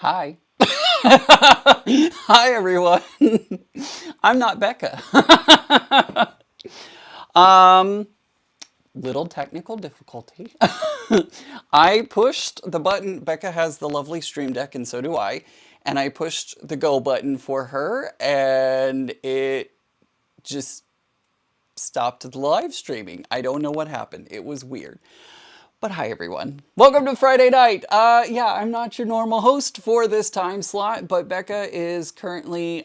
Hi. Hi, everyone. I'm not Becca. um, little technical difficulty. I pushed the button. Becca has the lovely Stream Deck, and so do I. And I pushed the go button for her, and it just stopped the live streaming. I don't know what happened. It was weird. But hi, everyone. Welcome to Friday night. Yeah, I'm not your normal host for this time slot, but Becca is currently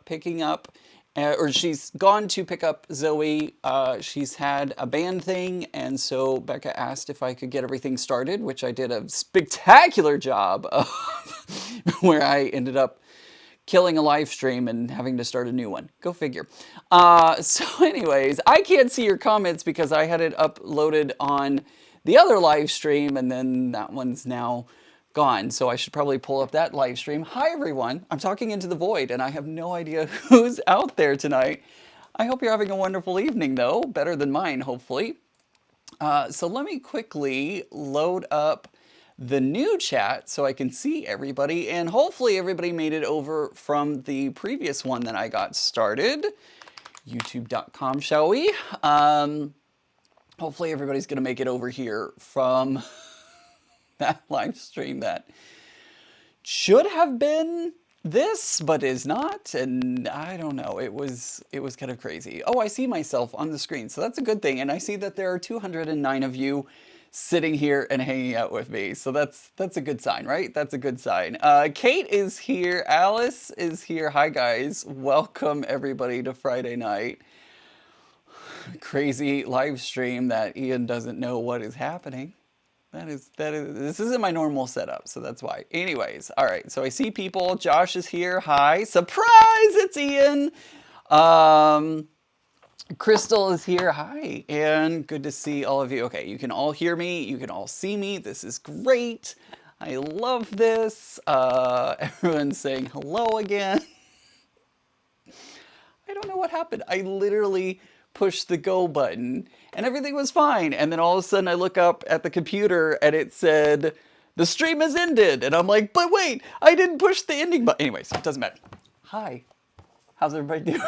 picking up, or she's gone to pick up Zoe. She's had a band thing, and so Becca asked if I could get everything started, which I did a spectacular job of, where I ended up killing a live stream and having to start a new one. Go figure. So anyways, I can't see your comments because I had it uploaded on the other live stream, and then that one's now gone. So I should probably pull up that live stream. Hi, everyone. I'm talking into the void, and I have no idea who's out there tonight. I hope you're having a wonderful evening, though. Better than mine, hopefully. So let me quickly load up the new chat so I can see everybody, and hopefully everybody made it over from the previous one that I got started. YouTube.com, shall we? Hopefully everybody's going to make it over here from that live stream that should have been this, but is not, and I don't know. It was kind of crazy. Oh, I see myself on the screen, so that's a good thing. And I see that there are 209 of you sitting here and hanging out with me, so that's a good sign, right? That's a good sign. Kate is here. Alice is here. Hi, guys. Welcome everybody to Friday night. Crazy live stream that Ian doesn't know what is happening. This isn't my normal setup, so that's why. Anyways, all right, so I see people. Josh is here. Hi. Surprise, it's Ian. Crystal is here. Hi, and good to see all of you. Okay, you can all hear me. You can all see me. This is great. I love this. Everyone's saying hello again. I don't know what happened. I literally pushed the go button and everything was fine. And then all of a sudden I look up at the computer and it said, the stream has ended. And I'm like, but wait, I didn't push the ending button. Anyways, it doesn't matter. Hi, how's everybody doing?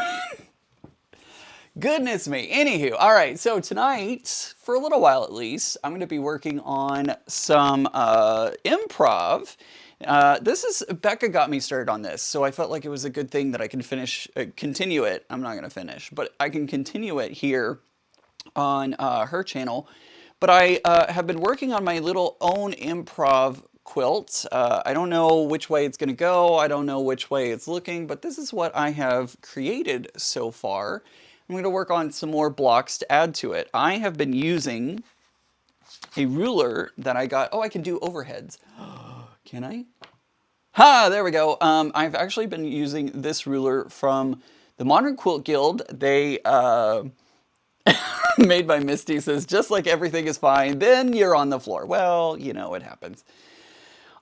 Goodness me. Anywho, all right, so tonight, for a little while at least, I'm going to be working on some improv. Becca got me started on this, so I felt like it was a good thing that I can continue it. I'm not going to finish, but I can continue it here on her channel. But I have been working on my little own improv quilt. I don't know which way it's going to go. I don't know which way it's looking, but this is what I have created so far. I'm going to work on some more blocks to add to it. I have been using a ruler that I got. Oh, I can do overheads. Can I? Ha, there we go. I've actually been using this ruler from the Modern Quilt Guild. They made by Misty says, just like everything is fine, then you're on the floor. Well, you know, it happens.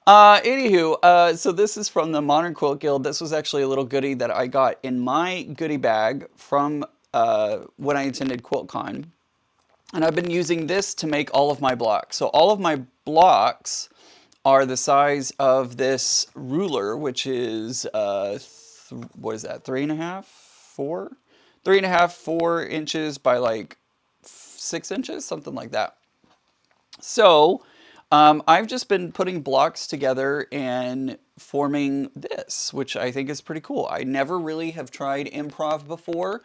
Anywho, so this is from the Modern Quilt Guild. This was actually a little goodie that I got in my goodie bag from when I attended QuiltCon. And I've been using this to make all of my blocks. So all of my blocks are the size of this ruler, which is, what is that, 3.5, 4? 3.5, 4 inches by like 6 inches, something like that. So I've just been putting blocks together and forming this, which I think is pretty cool. I never really have tried improv before.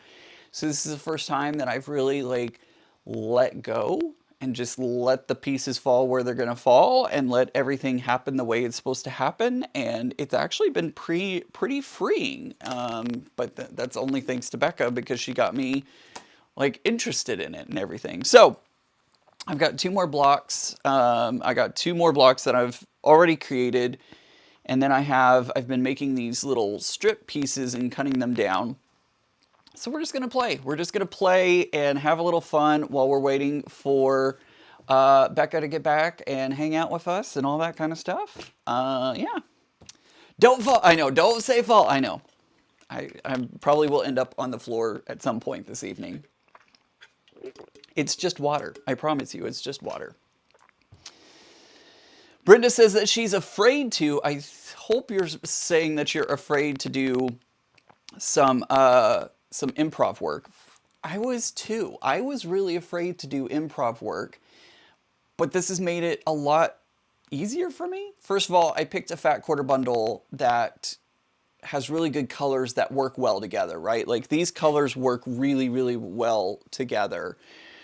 So this is the first time that I've really like let go and just let the pieces fall where they're going to fall and let everything happen the way it's supposed to happen. And it's actually been pretty freeing. But that's only thanks to Becca because she got me like interested in it and everything. So I've got 2 more blocks. I got 2 more blocks that I've already created. And then I've been making these little strip pieces and cutting them down. So we're just going to play. We're just going to play and have a little fun while we're waiting for Becca to get back and hang out with us and all that kind of stuff. Yeah. Don't fall. I know. Don't say fall. I know. I probably will end up on the floor at some point this evening. It's just water. I promise you, it's just water. Brenda says that she's afraid to. I hope you're saying that you're afraid to do some improv work. I was too. I was really afraid to do improv work, but this has made it a lot easier for me. First of all, I picked a fat quarter bundle that has really good colors that work well together, right? Like these colors work really, really well together.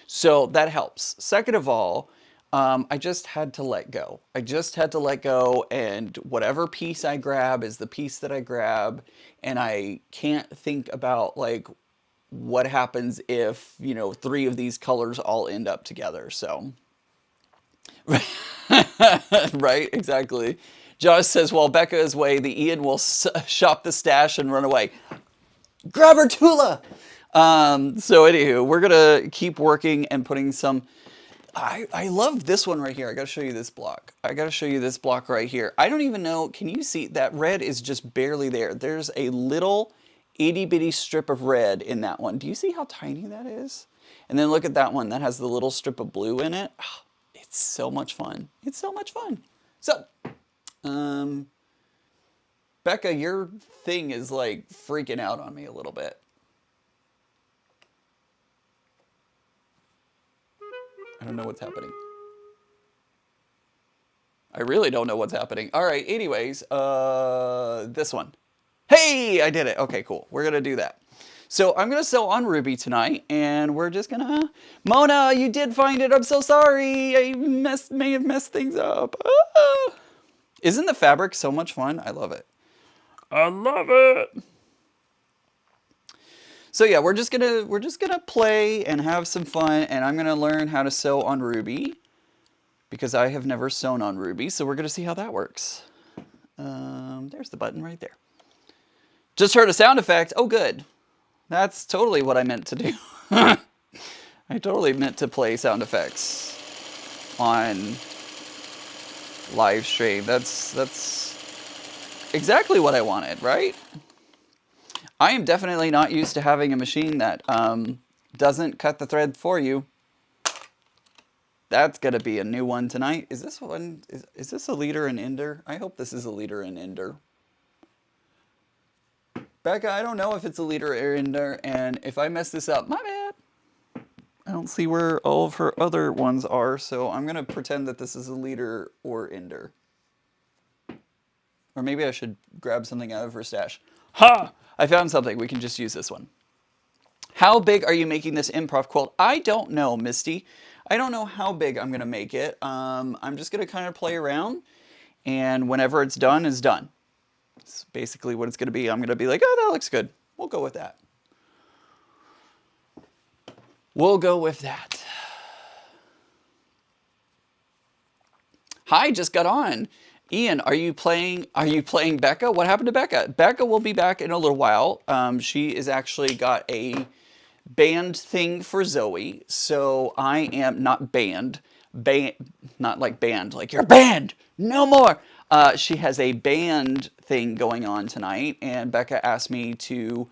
So that helps. Second of all, I just had to let go. I just had to let go, and whatever piece I grab is the piece that I grab, and I can't think about like what happens if, 3 of these colors all end up together. So, right, exactly. Josh says, while Becca is away, the Ian will shop the stash and run away. Grab her, Tula! So anywho, we're gonna keep working and putting some. I love this one right here. I gotta show you this block. I gotta show you this block right here. I don't even know. Can you see that red is just barely there? There's a little itty bitty strip of red in that one. Do you see how tiny that is? And then look at that one that has the little strip of blue in it. Oh, it's so much fun. It's so much fun. So, Becca, your thing is like freaking out on me a little bit. I don't know what's happening. I really don't know what's happening. All right, anyways, this one. Hey, I did it. Okay, cool. We're going to do that. So I'm going to sew on Ruby tonight, and we're just going to... Mona, you did find it. I'm so sorry. I may have messed things up. Ah. Isn't the fabric so much fun? I love it. I love it. So yeah, we're just gonna play and have some fun, and I'm gonna learn how to sew on Ruby because I have never sewn on Ruby. So we're gonna see how that works. There's the button right there. Just heard a sound effect. Oh, good. That's totally what I meant to do. I totally meant to play sound effects on live stream. That's exactly what I wanted, right? I am definitely not used to having a machine that doesn't cut the thread for you. That's gonna be a new one tonight. Is this one, is this a leader and ender? I hope this is a leader and ender. Becca, I don't know if it's a leader or ender, and if I mess this up, my bad. I don't see where all of her other ones are, so I'm gonna pretend that this is a leader or ender. Or maybe I should grab something out of her stash. Ha! I found something. We can just use this one. How big are you making this improv quilt? I don't know, Misty. I don't know how big I'm going to make it. I'm just going to kind of play around, and whenever it's done, it's done. It's basically what it's going to be. I'm going to be like, oh, that looks good. We'll go with that. We'll go with that. Hi, just got on. Ian, are you playing Becca? What happened to Becca? Becca will be back in a little while. She is actually got a band thing for Zoe. So I am not not like band, like you're banned, no more. She has a band thing going on tonight, and Becca asked me to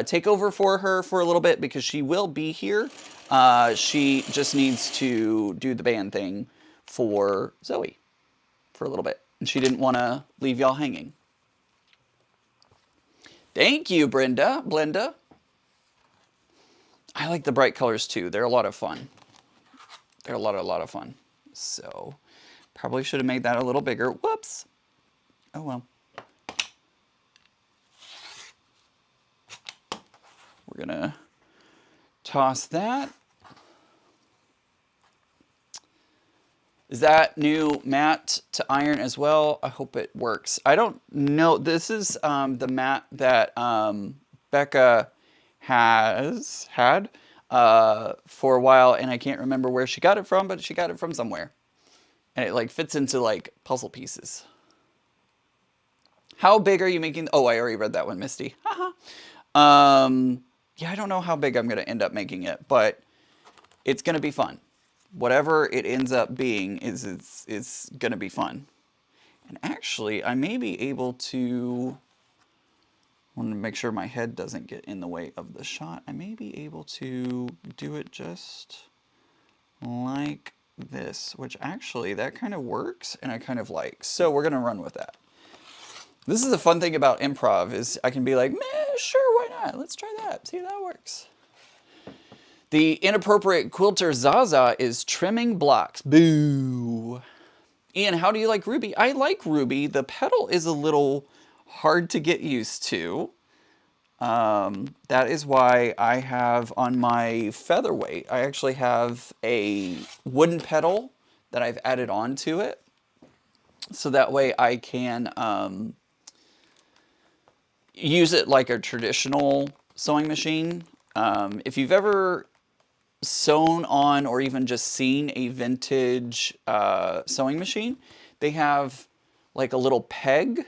take over for her for a little bit because she will be here. She just needs to do the band thing for Zoe for a little bit. And she didn't want to leave y'all hanging. Thank you, Blenda. I like the bright colors too. They're a lot of fun. They're a lot of fun. So, probably should have made that a little bigger. Whoops. Oh well. We're gonna toss that. Is that new mat to iron as well? I hope it works. I don't know. This is the mat that Becca has had for a while, and I can't remember where she got it from, but she got it from somewhere. And it like fits into like puzzle pieces. How big are you making? Oh, I already read that one, Misty. Yeah, I don't know how big I'm going to end up making it, but it's going to be fun. Whatever it ends up being it's going to be fun. And actually, I may be able to, I want to make sure my head doesn't get in the way of the shot. I may be able to do it just like this, which actually that kind of works and I kind of like. So we're going to run with that. This is the fun thing about improv is I can be like, meh, sure, why not? Let's try that. See if that works. The inappropriate quilter Zaza is trimming blocks. Boo. Ian, how do you like Ruby? I like Ruby. The pedal is a little hard to get used to. That is why I have on my featherweight, I actually have a wooden pedal that I've added on to it. So that way I can use it like a traditional sewing machine. If you've ever sewn on or even just seen a vintage sewing machine, they have like a little peg.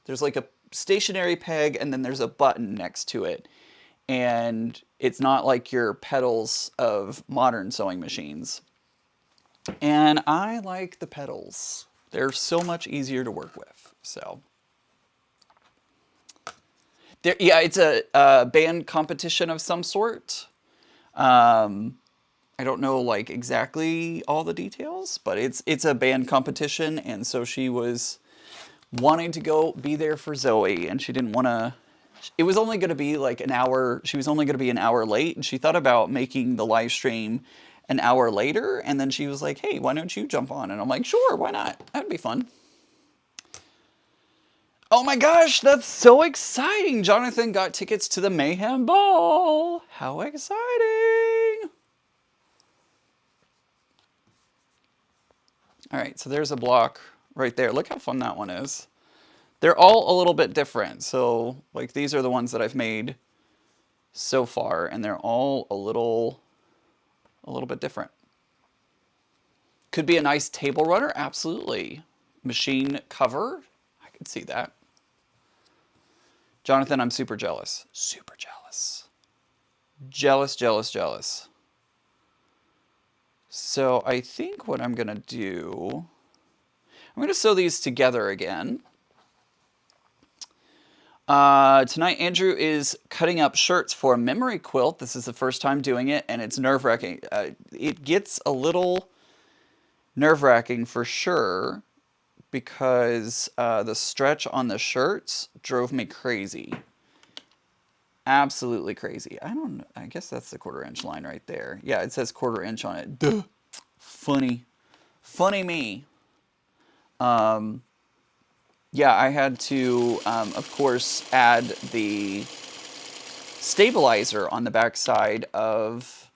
There's like a stationary peg and then there's a button next to it. And it's not like your pedals of modern sewing machines. And I like the pedals. They're so much easier to work with. So, yeah, it's a band competition of some sort. I don't know like exactly all the details, but it's a band competition, and so she was wanting to go be there for Zoe, and she didn't want to. It was only going to be like an hour. She was only going to be an hour late, and she thought about making the live stream an hour later, and then she was like, "Hey, why don't you jump on?" And I'm like, "Sure, why not? That'd be fun." Oh my gosh, that's so exciting! Jonathan got tickets to the Mayhem Ball. How exciting! All right, so there's a block right there. Look how fun that one is. They're all a little bit different. So like these are the ones that I've made so far, and they're all a little bit different. Could be a nice table runner, absolutely. Machine cover, I could see that. Jonathan, I'm super jealous. Super jealous. Jealous, jealous, jealous. So I think what I'm gonna do, I'm gonna sew these together again. Tonight, Andrew is cutting up shirts for a memory quilt. This is the first time doing it, and it's nerve-wracking. It gets a little nerve-wracking for sure, because the stretch on the shirts drove me crazy. Absolutely crazy. I don't know. I guess that's the 1/4 inch line right there. Yeah, it says 1/4 inch on it. Duh. Funny. Funny me. Yeah, I had to, of course, add the stabilizer on the back side of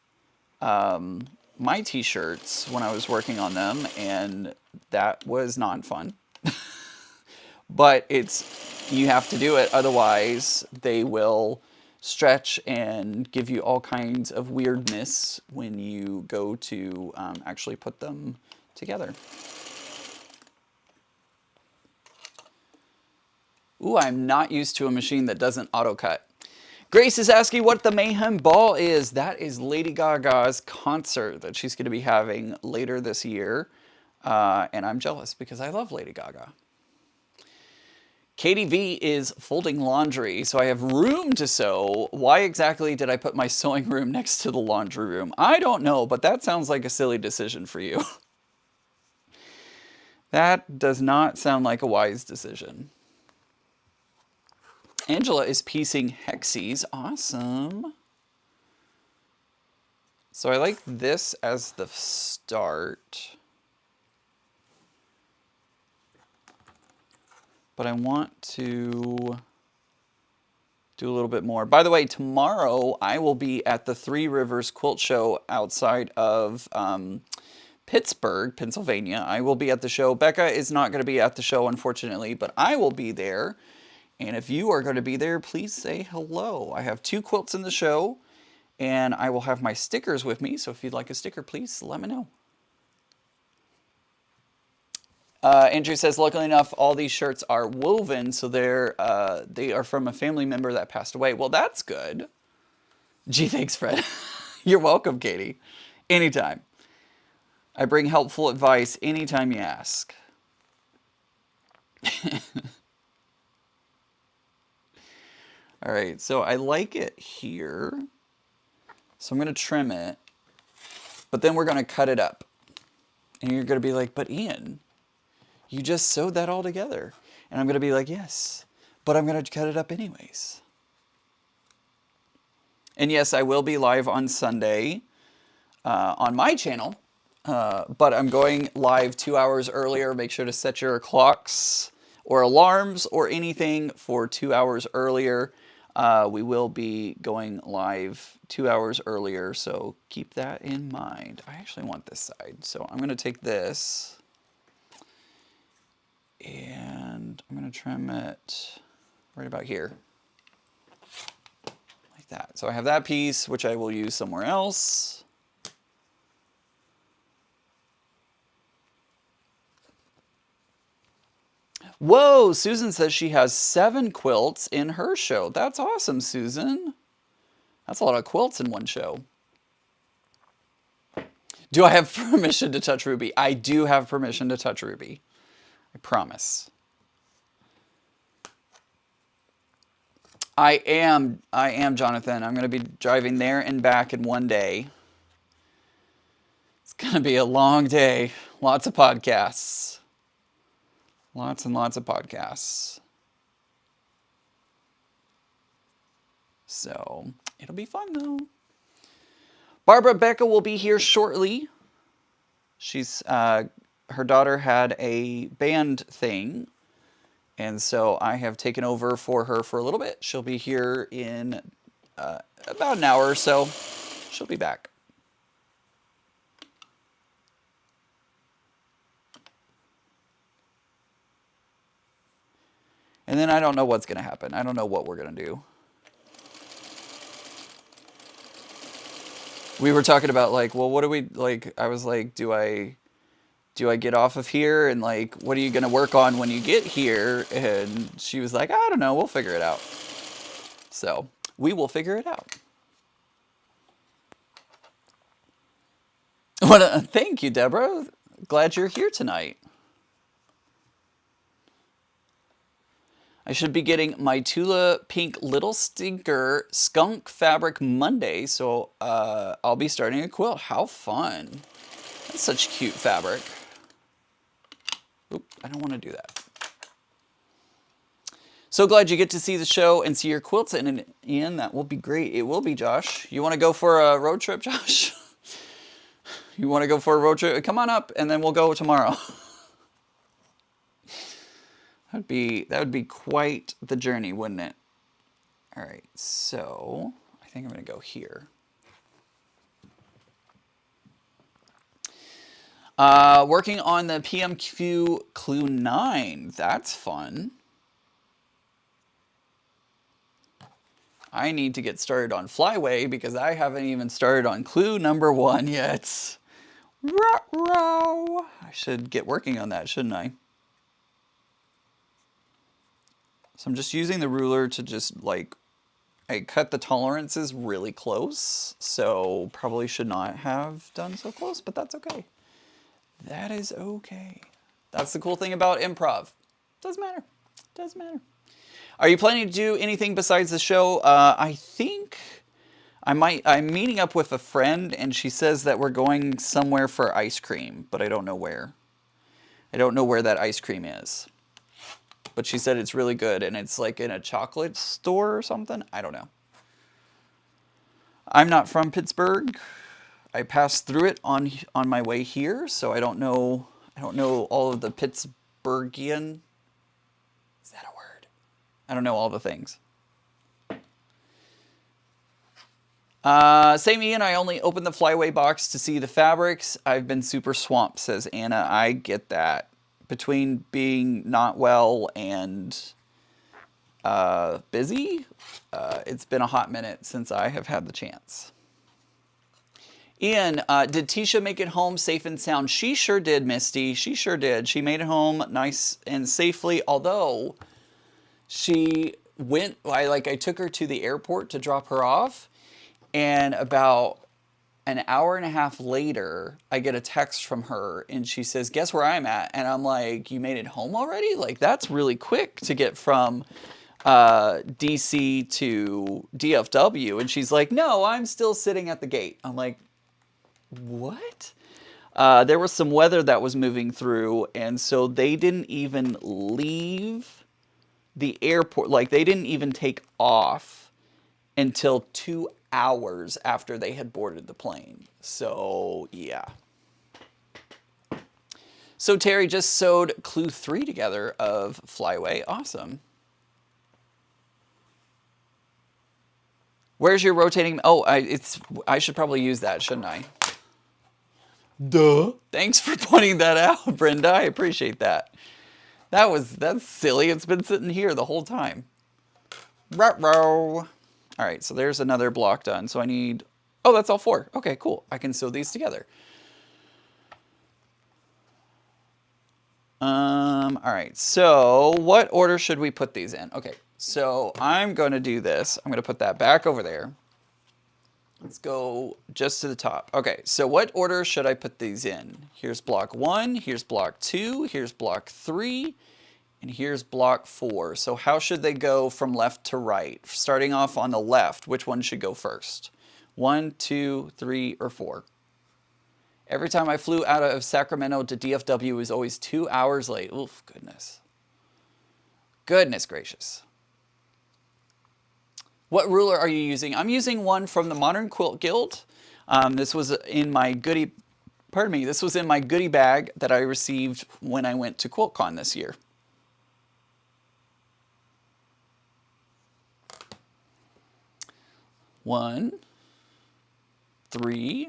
my t-shirts when I was working on them, and that was not fun. But you have to do it, otherwise they will stretch and give you all kinds of weirdness when you go to actually put them together. Ooh, I'm not used to a machine that doesn't auto cut. Grace is asking what the Mayhem Ball is. That is Lady Gaga's concert that she's going to be having later this year. And I'm jealous because I love Lady Gaga. Katie V is folding laundry, so I have room to sew. Why exactly did I put my sewing room next to the laundry room? I don't know, but that sounds like a silly decision for you. That does not sound like a wise decision. Angela is piecing hexies. Awesome. So I like this as the start. But I want to do a little bit more. By the way, tomorrow I will be at the Three Rivers Quilt Show outside of Pittsburgh, Pennsylvania. I will be at the show. Becca is not going to be at the show, unfortunately, but I will be there. And if you are going to be there, please say hello. I have 2 quilts in the show, and I will have my stickers with me. So if you'd like a sticker, please let me know. Andrew says, luckily enough, all these shirts are woven, so they are from a family member that passed away. Well, that's good. Gee, thanks, Fred. You're welcome, Katie. Anytime. I bring helpful advice anytime you ask. All right, so I like it here. So I'm going to trim it, but then we're going to cut it up. And you're going to be like, but Ian, you just sewed that all together. And I'm going to be like, yes, but I'm going to cut it up anyways. And yes, I will be live on Sunday on my channel, but I'm going live 2 hours earlier. Make sure to set your clocks or alarms or anything for 2 hours earlier. We will be going live 2 hours earlier, so keep that in mind. I actually want this side, so I'm going to take this and I'm going to trim it right about here. Like that. So I have that piece, which I will use somewhere else. Whoa, Susan says she has 7 quilts in her show. That's awesome, Susan. That's a lot of quilts in one show. Do I have permission to touch Ruby? I do have permission to touch Ruby. I promise. I am, Jonathan. I'm going to be driving there and back in one day. It's going to be a long day. Lots of podcasts. Lots and lots of podcasts. So, it'll be fun though. Barbara Becca will be here shortly. She's, her daughter had a band thing, and so I have taken over for her for a little bit. She'll be here in about an hour or so. She'll be back. And then I don't know what's going to happen. I don't know what we're going to do. We were talking about like, well, what do we like? I was like, do I get off of here and like, what are you going to work on when you get here? And she was like, I don't know. We'll figure it out. So we will figure it out. Thank you, Deborah. Glad you're here tonight. I should be getting my Tula Pink Little Stinker Skunk Fabric Monday, so I'll be starting a quilt. How fun. That's such cute fabric. Oop, I don't want to do that. So glad you get to see the show and see your quilts in. That will be great. It will be, Josh. You want to go for a road trip, Josh? You want to go for a road trip? Come on up, and then we'll go tomorrow. That would be quite the journey, wouldn't it? All right, so I think I'm going to go here. Working on the PMQ Clue 9. That's fun. I need to get started on Flyway because I haven't even started on Clue number 1 yet. Ruh-roh. I should get working on that, shouldn't I? So I'm just using the ruler to just like, I cut the tolerances really close, so probably should not have done so close, but that's okay. That is okay. That's the cool thing about improv. Doesn't matter. Doesn't matter. Are you planning to do anything besides the show? I think I'm meeting up with a friend, and she says that we're going somewhere for ice cream, but I don't know where. I don't know where that ice cream is. But she said it's really good, and it's like in a chocolate store or something. I don't know. I'm not from Pittsburgh. I passed through it on my way here, so I don't know. I don't know all of the Pittsburghian. Is that a word? I don't know all the things. Same Ian, I only opened the flyaway box to see the fabrics. I've been super swamped, says Anna. I get that. Between being not well and busy, it's been a hot minute since I have had the chance. Ian, did Tisha make it home safe and sound? She sure did, Misty. She sure did. She made it home nice and safely, although she went, I took her to the airport to drop her off, and about an hour and a half later, I get a text from her, and she says, guess where I'm at? And I'm like, you made it home already? Like, that's really quick to get from DC to DFW. And she's like, no, I'm still sitting at the gate. I'm like, what? There was some weather that was moving through, and so they didn't even leave the airport. Like, they didn't even take off until 2 hours after they had boarded the plane. So, yeah. So Terry just sewed clue 3 together of Flyaway. Awesome. Where's your rotating? Oh, I should probably use that, shouldn't I? Duh. Thanks for pointing that out, Brenda. I appreciate that. That's silly. It's been sitting here the whole time. Ruh-roh. All right, so there's another block done. So I need, oh, that's all 4. Okay, cool. I can sew these together. All right, so what order should we put these in? Okay, so I'm going to do this. I'm going to put that back over there. Let's go just to the top. Okay, so what order should I put these in? Here's block 1, here's block 2, here's block 3, and here's block 4. So how should they go from left to right? Starting off on the left, which one should go first? 1, 2, 3, or 4? Every time I flew out of Sacramento to DFW, it was always 2 hours late. Oof, goodness. Goodness gracious. What ruler are you using? I'm using one from the Modern Quilt Guild. This was in my goodie, pardon me, this was in my goodie bag that I received when I went to QuiltCon this year. One, 3.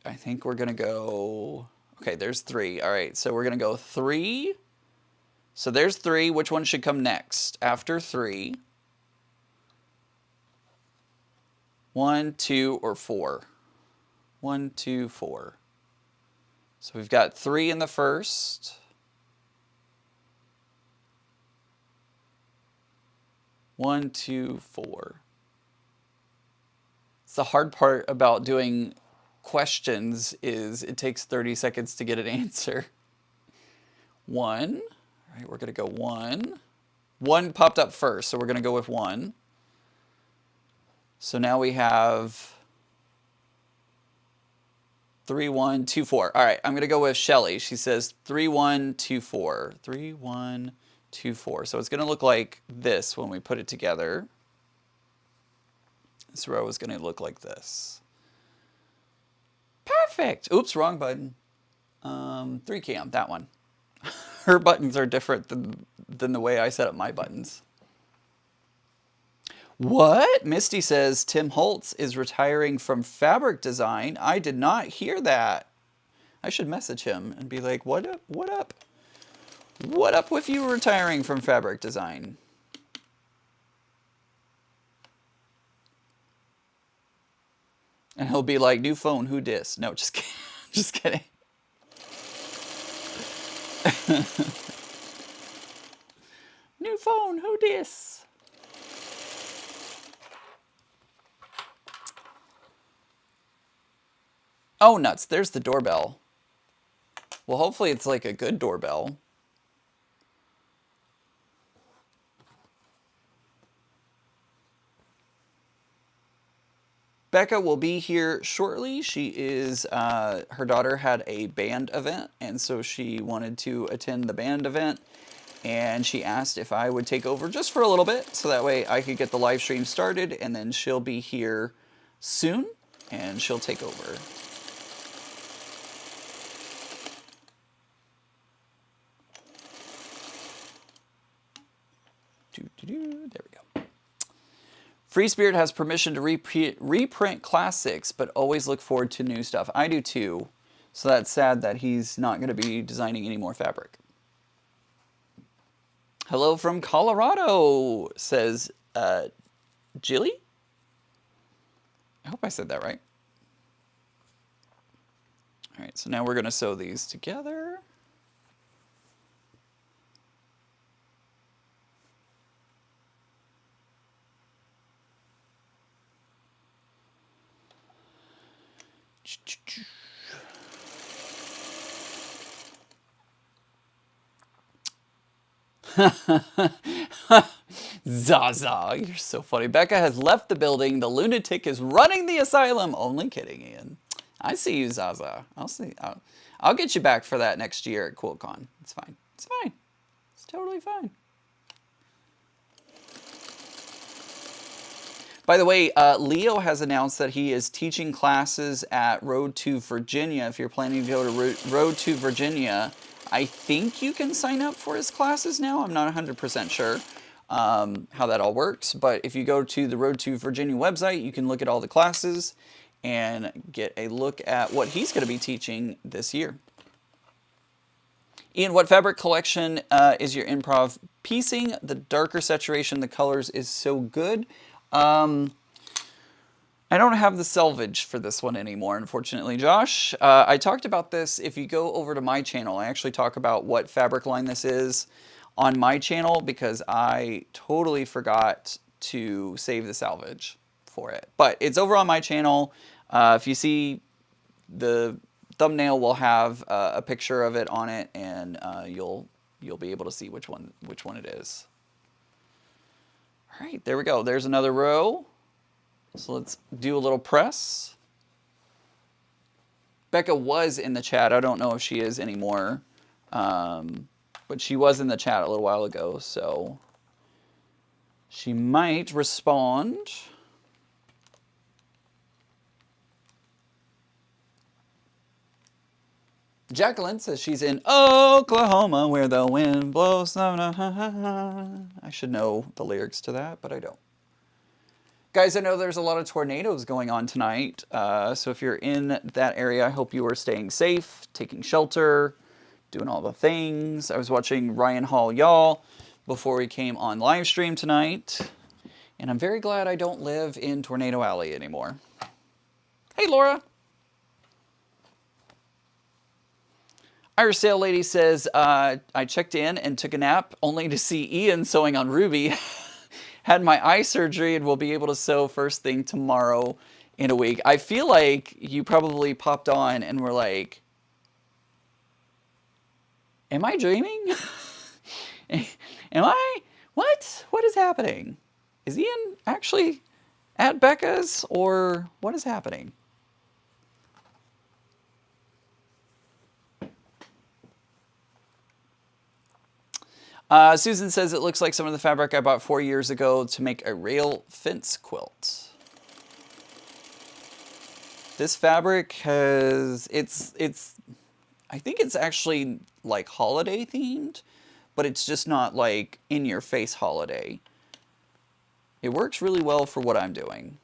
I think we're gonna go, okay, there's 3. All right, so we're gonna go 3. So there's 3. Which one should come next? After 3. 1, 2, or 4? 1, 2, 4. So we've got 3 in the first. 1, 2, 4. It's the hard part about doing questions is it takes 30 seconds to get an answer. 1. All right, we're going to go 1. 1 popped up first, so we're going to go with 1. So now we have 3, 1, 2, 4. All right, I'm going to go with Shelly. She says 3, 1, 2, 4. 3, 1, 2, 4. So it's going to look like this when we put it together. This row is going to look like this. Perfect. Oops, wrong button. 3 cam, that one. Her buttons are different than the way I set up my buttons. What? Misty says Tim Holtz is retiring from fabric design. I did not hear that. I should message him and be like, what up? What up? What up with you retiring from fabric design? And he'll be like, new phone, who dis? No, just kidding. Just kidding. New phone, who dis? Oh, nuts. There's the doorbell. Well, hopefully it's like a good doorbell. Becca will be here shortly. She is, her daughter had a band event, and so she wanted to attend the band event. And she asked if I would take over just for a little bit, so that way I could get the live stream started, and then she'll be here soon, and she'll take over. There we go. Free Spirit has permission to reprint classics, but always look forward to new stuff. I do too, so that's sad that he's not going to be designing any more fabric. Hello from Colorado, says Jilly? I hope I said that right. All right, so now we're going to sew these together. Zaza, you're so funny. Becca has left the building. The lunatic is running the asylum. Only kidding, Ian. I see you, Zaza. I'll get you back for that next year at QuiltCon. It's fine. It's fine. It's totally fine. By the way, Leo has announced that he is teaching classes at Road to Virginia. If you're planning to go to Road to Virginia, I think you can sign up for his classes now. I'm not 100% sure how that all works. But if you go to the Road to Virginia website, you can look at all the classes and get a look at what he's going to be teaching this year. Ian, what fabric collection is your improv piecing? The darker saturation, the colors is so good. I don't have the selvage for this one anymore, unfortunately, Josh. I talked about this. If you go over to my channel, I actually talk about what fabric line this is on my channel because I totally forgot to save the salvage for it. But it's over on my channel. If you see the thumbnail, will have a picture of it on it, and you'll be able to see which one it is. All right, there we go. There's another row. So let's do a little press. Becca was in the chat. I don't know if she is anymore, but she was in the chat a little while ago, so she might respond. Jacqueline says she's in Oklahoma where the wind blows. I should know the lyrics to that, but I don't. Guys, I know there's a lot of tornadoes going on tonight, so if you're in that area, I hope you are staying safe, taking shelter, doing all the things. I was watching Ryan Hall Y'all before we came on live stream tonight, and I'm very glad I don't live in Tornado Alley anymore. Hey, Laura. Irish Sail Lady says, I checked in and took a nap only to see Ian sewing on Ruby. Had my eye surgery and will be able to sew first thing tomorrow in a week. I feel like you probably popped on and were like, am I dreaming? Am I? What? What is happening? Is Ian actually at Becca's or what is happening? Susan says it looks like some of the fabric I bought 4 years ago to make a rail fence quilt. This fabric has, I think it's actually like holiday themed, but it's just not like in your face holiday. It works really well for what I'm doing.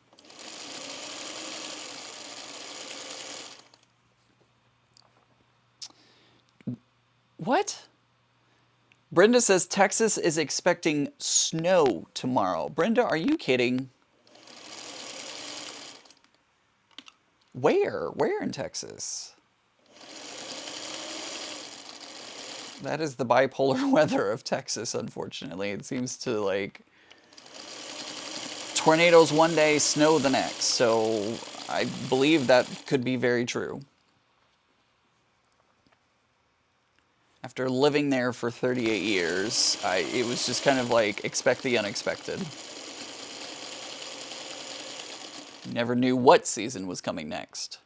What? Brenda says Texas is expecting snow tomorrow. Brenda, are you kidding? Where? Where in Texas? That is the bipolar weather of Texas, unfortunately. It seems to like tornadoes one day, snow the next. So I believe that could be very true. After living there for 38 years, it was just kind of like expect the unexpected. Never knew what season was coming next.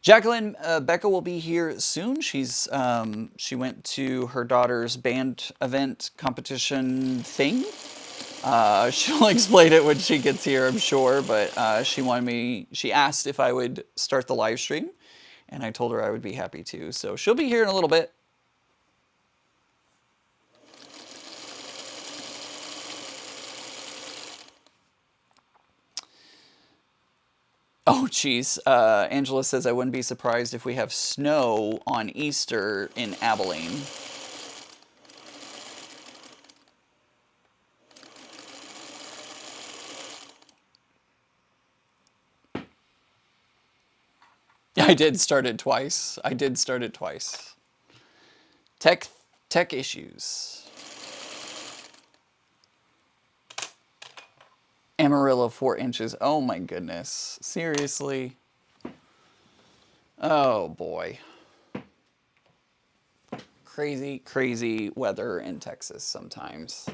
Jacqueline, Becca will be here soon. She went to her daughter's band event competition thing. She'll explain it when she gets here, I'm sure. But she asked if I would start the live stream, and I told her I would be happy to. So she'll be here in a little bit. Oh, geez. Angela says I wouldn't be surprised if we have snow on Easter in Abilene. I did start it twice. Tech issues. Amarillo 4 inches. Oh my goodness. Seriously? Oh boy. Crazy, crazy weather in Texas sometimes.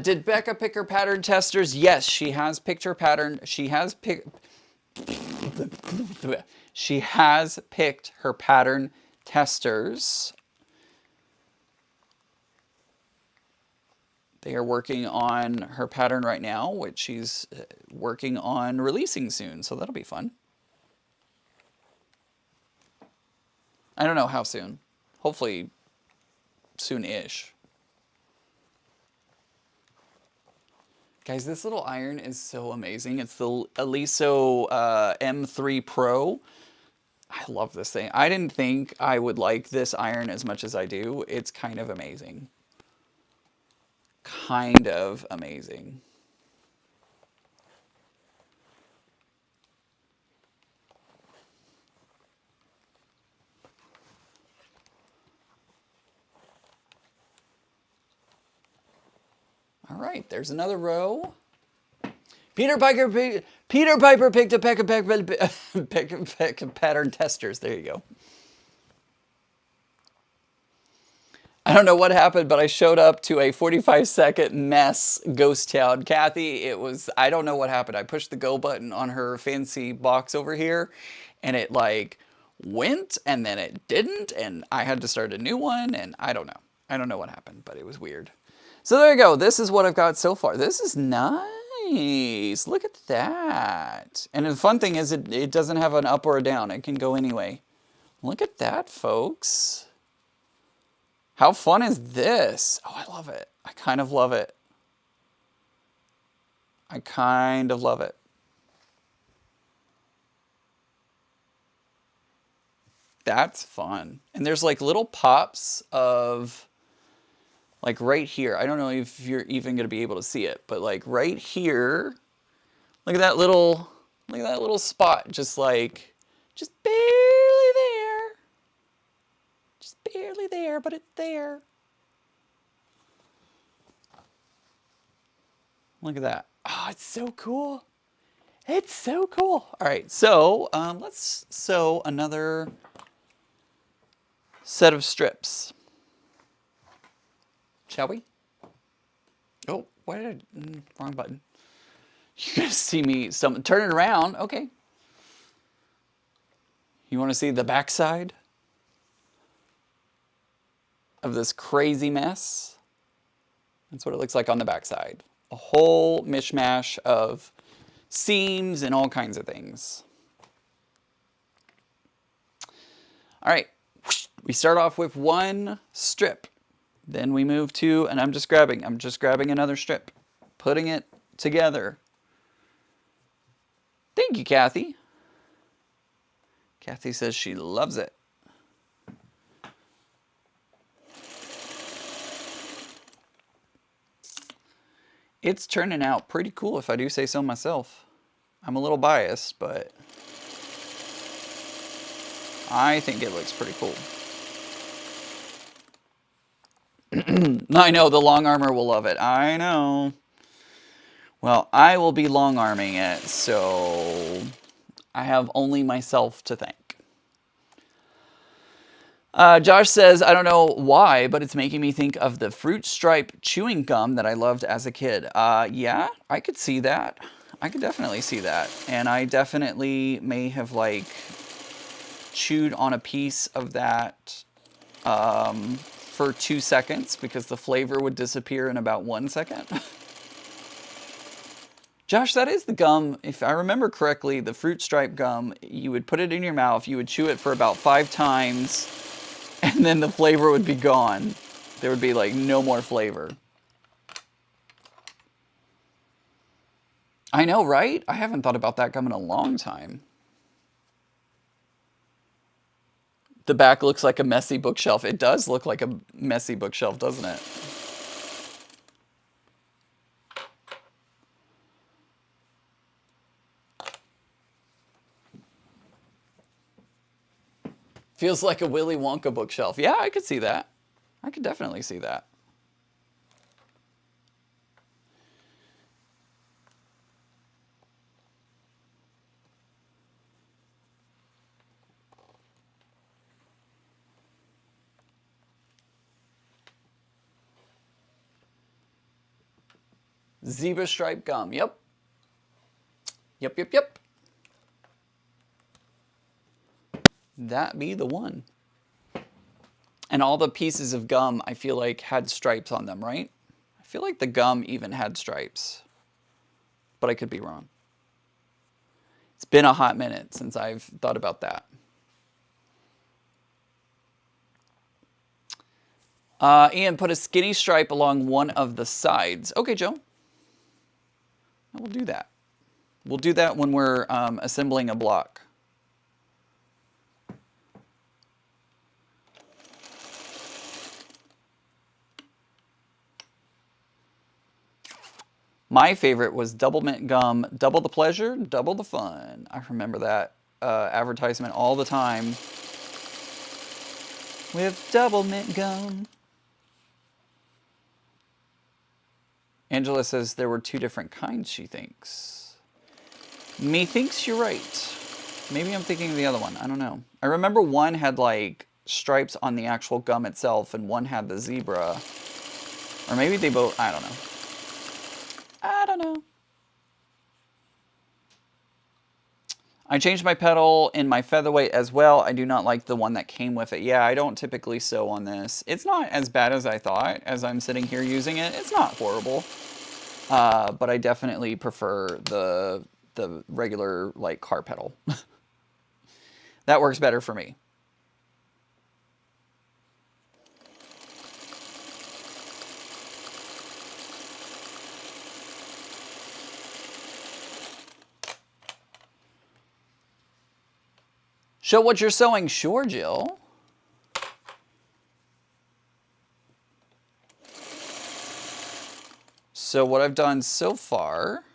Did Becca pick her pattern testers? Yes, she has picked her pattern. She has picked her pattern testers. They are working on her pattern right now, which she's working on releasing soon, so that'll be fun. I don't know how soon. Hopefully soon-ish. Guys, this little iron is so amazing. It's the Aliso M3 Pro. I love this thing. I didn't think I would like this iron as much as I do. It's kind of amazing. Kind of amazing. All right, there's another row. Peter Piper picked a Becca pattern testers. There you go. I don't know what happened, but I showed up to a 45-second mess ghost town. Kathy, I don't know what happened. I pushed the go button on her fancy box over here, and it like went, and then it didn't, and I had to start a new one, and I don't know. I don't know what happened, but it was weird. So there you go. This is what I've got so far. This is nice. Look at that. And the fun thing is it doesn't have an up or a down. It can go anyway. Look at that, folks. How fun is this? Oh, I love it. I kind of love it. I kind of love it. That's fun. And there's like little pops of, like right here. I don't know if you're even going to be able to see it, but like right here, look at that little spot. Just barely there. Just barely there, but it's there. Look at that. Oh, it's so cool. It's so cool. All right, so let's sew another set of strips. Shall we? Oh, why did wrong button. You're gonna see me turn it around. Okay. You want to see the backside of this crazy mess? That's what it looks like on the backside. A whole mishmash of seams and all kinds of things. All right, we start off with one strip. Then we move to, and I'm just grabbing another strip, putting it together. Thank you, Kathy. Kathy says she loves it. It's turning out pretty cool, if I do say so myself. I'm a little biased, but I think it looks pretty cool. I know, the long armor will love it. I know. Well, I will be long arming it, so I have only myself to thank. Josh says, I don't know why, but it's making me think of the fruit stripe chewing gum that I loved as a kid. Yeah, I could see that. I could definitely see that. And I definitely may have like chewed on a piece of that for 2 seconds because the flavor would disappear in about 1 second. Josh, that is the gum. If I remember correctly, the fruit stripe gum, you would put it in your mouth, you would chew it for about 5 times, and then the flavor would be gone. There would be like no more flavor. I know, right? I haven't thought about that gum in a long time. The back looks like a messy bookshelf. It does look like a messy bookshelf, doesn't it? Feels like a Willy Wonka bookshelf. Yeah, I could see that. I could definitely see that. Zebra stripe gum. Yep. Yep, yep, yep. That be the one. And all the pieces of gum, I feel like, had stripes on them, right? I feel like the gum even had stripes. But I could be wrong. It's been a hot minute since I've thought about that. Ian, put a skinny stripe along one of the sides. Okay, Joe. We'll do that. We'll do that when we're assembling a block. My favorite was double mint gum, double the pleasure, double the fun. I remember that advertisement all the time with double mint gum. Angela says there were 2 different kinds, she thinks. Methinks you're right. Maybe I'm thinking of the other one. I don't know. I remember one had like stripes on the actual gum itself and one had the zebra. Or maybe they both, I don't know. I don't know. I changed my pedal in my featherweight as well. I do not like the one that came with it. Yeah, I don't typically sew on this. It's not as bad as I thought as I'm sitting here using it. It's not horrible. But I definitely prefer the regular like car pedal. That works better for me. Show what you're sewing. Sure, Jill. So what I've done so far,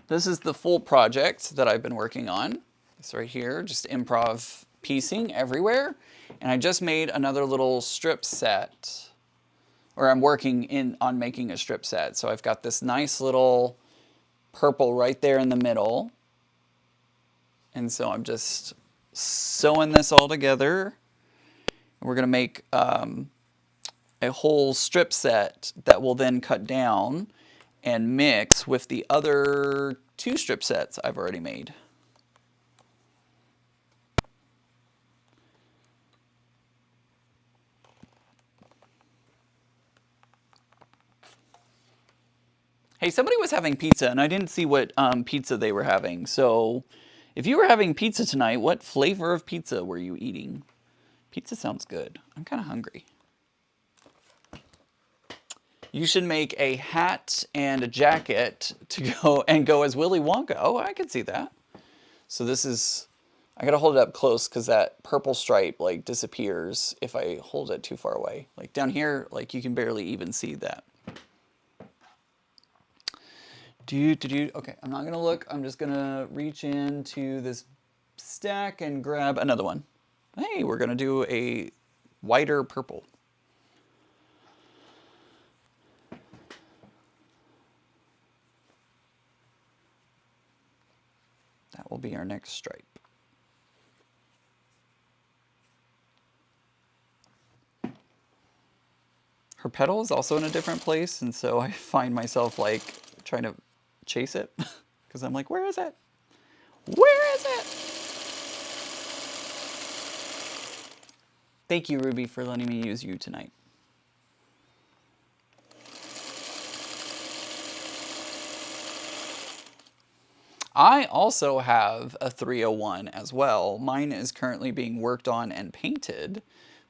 this is the full project that I've been working on. It's right here, just improv piecing everywhere. And I just made another little strip set, or I'm working on making a strip set. So I've got this nice little purple right there in the middle. And so I'm just sewing this all together. We're gonna make a whole strip set that will then cut down and mix with the other 2 strip sets I've already made. Hey, somebody was having pizza and I didn't see what pizza they were having. So if you were having pizza tonight, what flavor of pizza were you eating? Pizza sounds good. I'm kind of hungry. You should make a hat and a jacket to go as Willy Wonka. Oh, I could see that. So this is, I gotta hold it up close because that purple stripe like disappears if I hold it too far away. Like down here, like you can barely even see that. Okay, I'm not gonna look. I'm just gonna reach into this stack and grab another one. Hey, we're gonna do a whiter purple. That will be our next stripe. her petal is also in a different place, and so I find myself like trying to chase it because I'm like, where is it? Where is it? Thank you, Ruby, for letting me use you tonight. I also have a 301 as well. Mine is currently being worked on and painted,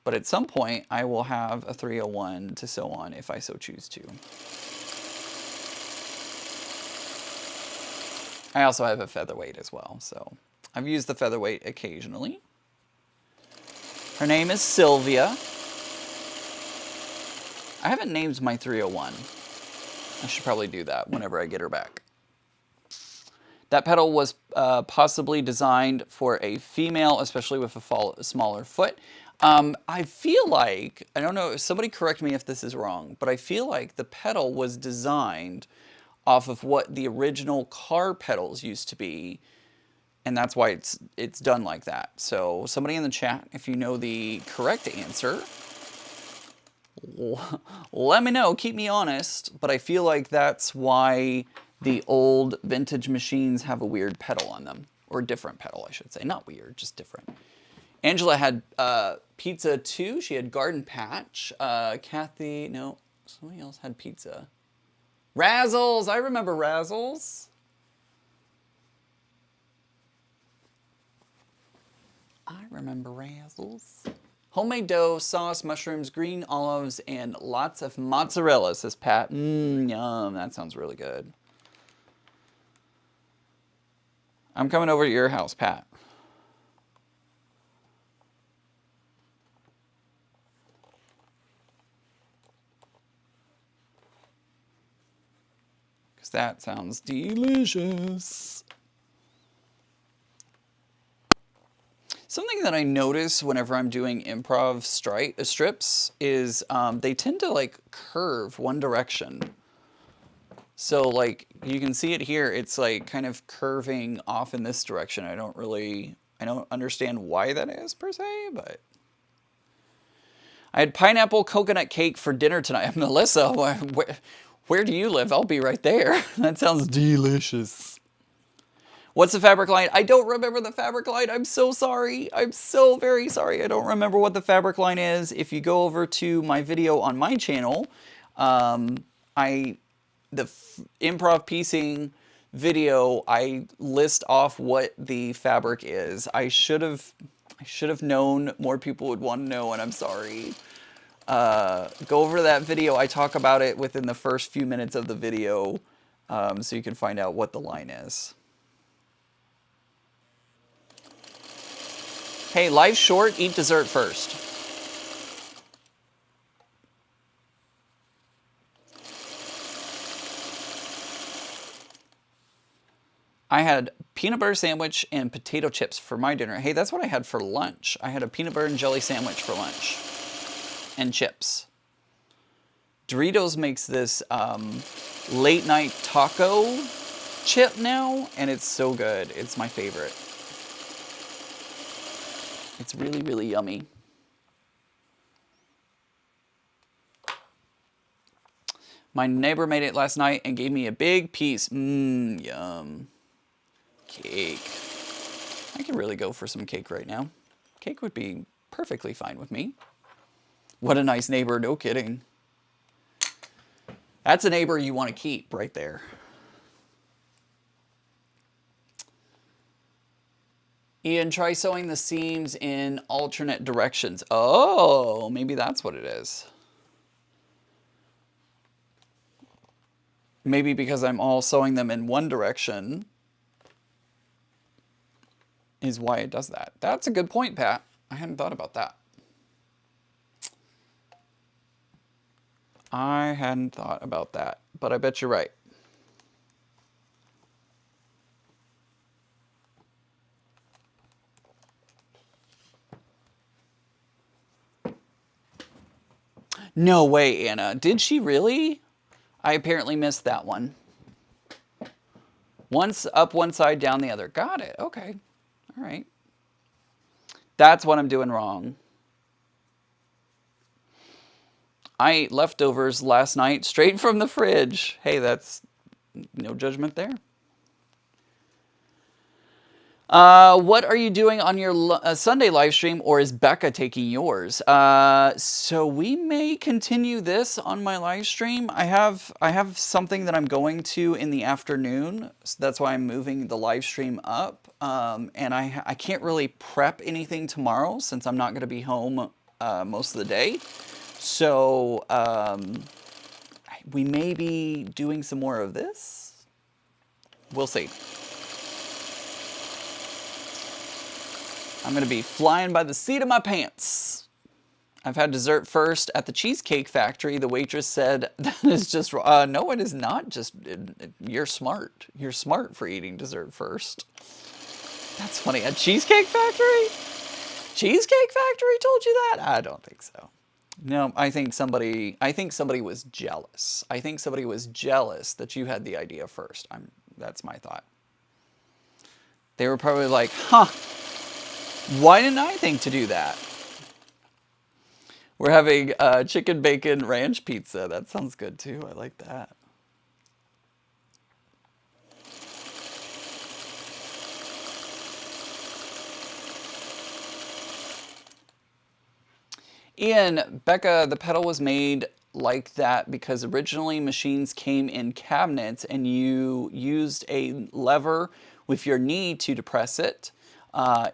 but at some point I will have a 301 to sew on if I so choose to. I also have a featherweight as well, so I've used the featherweight occasionally. Her name is Sylvia. I haven't named my 301. I should probably do that whenever I get her back. That pedal was possibly designed for a female, especially with a smaller foot. I feel like, I don't know, somebody correct me if this is wrong, but I feel like the pedal was designed off of what the original car pedals used to be, and that's why it's done like that. So somebody in the chat, if you know the correct answer, let me know, keep me honest, but I feel like that's why the old vintage machines have a weird pedal on them, or different pedal, I should say. Not weird, just different. Angela had pizza too. She had Garden Patch. Kathy, no, somebody else had pizza. Razzles, I remember Razzles. I remember Razzles. Homemade dough, sauce, mushrooms, green olives, and lots of mozzarella, says Pat. Yum, that sounds really good. I'm coming over to your house, Pat. Because that sounds delicious. Something that I notice whenever I'm doing improv strips is they tend to like curve one direction. So like you can see it here, it's like kind of curving off in this direction. I don't understand why that is per se, but. I had pineapple coconut cake for dinner tonight. Melissa, where do you live? I'll be right there. That sounds delicious. What's the fabric line? I don't remember the fabric line. I'm so sorry. I'm so very sorry. I don't remember what the fabric line is. If you go over to my video on my channel, the improv piecing video, I list off what the fabric is. I should have known more people would want to know, and I'm sorry. Go over to that video. I talk about it within the first few minutes of the video, so you can find out what the line is. Hey, life's short, eat dessert first. I had peanut butter sandwich and potato chips for my dinner. Hey, that's what I had for lunch. I had a peanut butter and jelly sandwich for lunch. And chips. Doritos makes this late night taco chip now, and it's so good. It's my favorite. It's really, really yummy. My neighbor made it last night and gave me a big piece. Yum. Cake. I could really go for some cake right now. Cake would be perfectly fine with me. What a nice neighbor, no kidding. That's a neighbor you want to keep right there. Ian, try sewing the seams in alternate directions. Oh, maybe that's what it is. Maybe because I'm all sewing them in one direction is why it does that. That's a good point, Pat. I hadn't thought about that. I hadn't thought about that, but I bet you're right. No way, Anna. Did she really? I apparently missed that one. Once up one side, down the other. Got it. Okay. All right. That's what I'm doing wrong. I ate leftovers last night straight from the fridge. Hey, that's no judgment there. What are you doing on your Sunday live stream, or is Becca taking yours? So we may continue this on my live stream. I have something that I'm going to in the afternoon, so that's why I'm moving the live stream up. And I can't really prep anything tomorrow since I'm not going to be home most of the day. So we may be doing some more of this. We'll see. I'm going to be flying by the seat of my pants. I've had dessert first at the Cheesecake Factory. The waitress said that is just, no, it is not just, you're smart. You're smart for eating dessert first. That's funny. A Cheesecake Factory? Cheesecake Factory told you that? I don't think so. No, I think somebody was jealous. I think somebody was jealous that you had the idea first. That's my thought. They were probably like, huh, why didn't I think to do that? We're having chicken bacon ranch pizza. That sounds good too. I like that. Ian, Becca, the pedal was made like that because originally machines came in cabinets and you used a lever with your knee to depress it.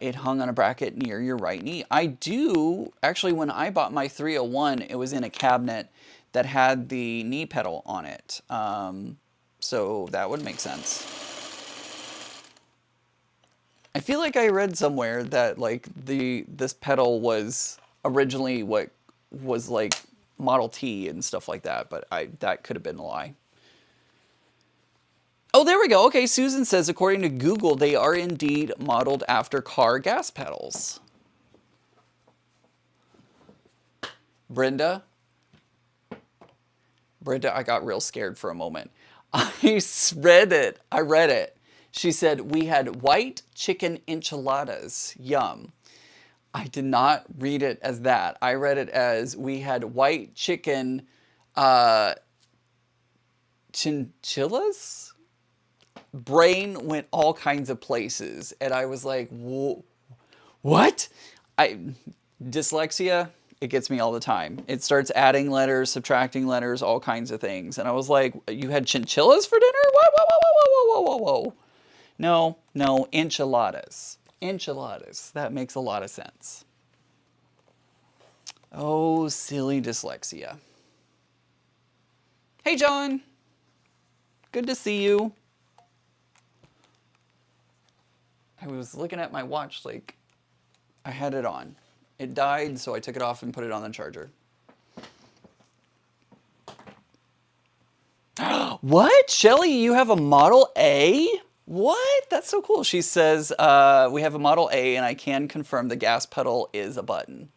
It hung on a bracket near your right knee. I do, actually, when I bought my 301, it was in a cabinet that had the knee pedal on it. So that would make sense. I feel like I read somewhere that like this pedal was originally what was like Model T and stuff like that, but that could have been a lie. Oh, there we go. Okay, Susan says, according to Google, they are indeed modeled after car gas pedals. Brenda, I got real scared for a moment. I read it. She said, we had white chicken enchiladas. Yum. I did not read it as that. I read it as we had white chicken chinchillas? Brain went all kinds of places. And I was like, what? Dyslexia, it gets me all the time. It starts adding letters, subtracting letters, all kinds of things. And I was like, you had chinchillas for dinner? Whoa. No, enchiladas. Enchiladas. That makes a lot of sense. Oh, silly dyslexia. Hey, John. Good to see you. I was looking at my watch like I had it on. It died, so I took it off and put it on the charger. What? Shelly, you have a Model A? What? That's so cool. She says, we have a Model A and I can confirm the gas pedal is a button.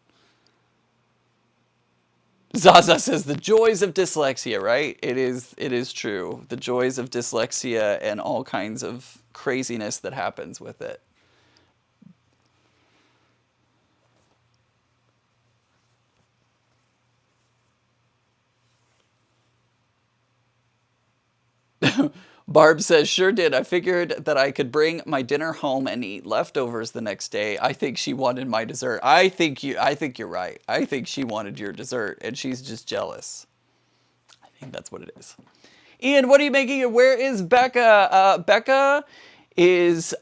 Zaza says the joys of dyslexia, right? It is true. The joys of dyslexia and all kinds of craziness that happens with it. Barb says, sure did. I figured that I could bring my dinner home and eat leftovers the next day. I think she wanted my dessert. I think you're right. I think she wanted your dessert and she's just jealous. I think that's what it is. Ian, what are you making? Where is Becca? Becca is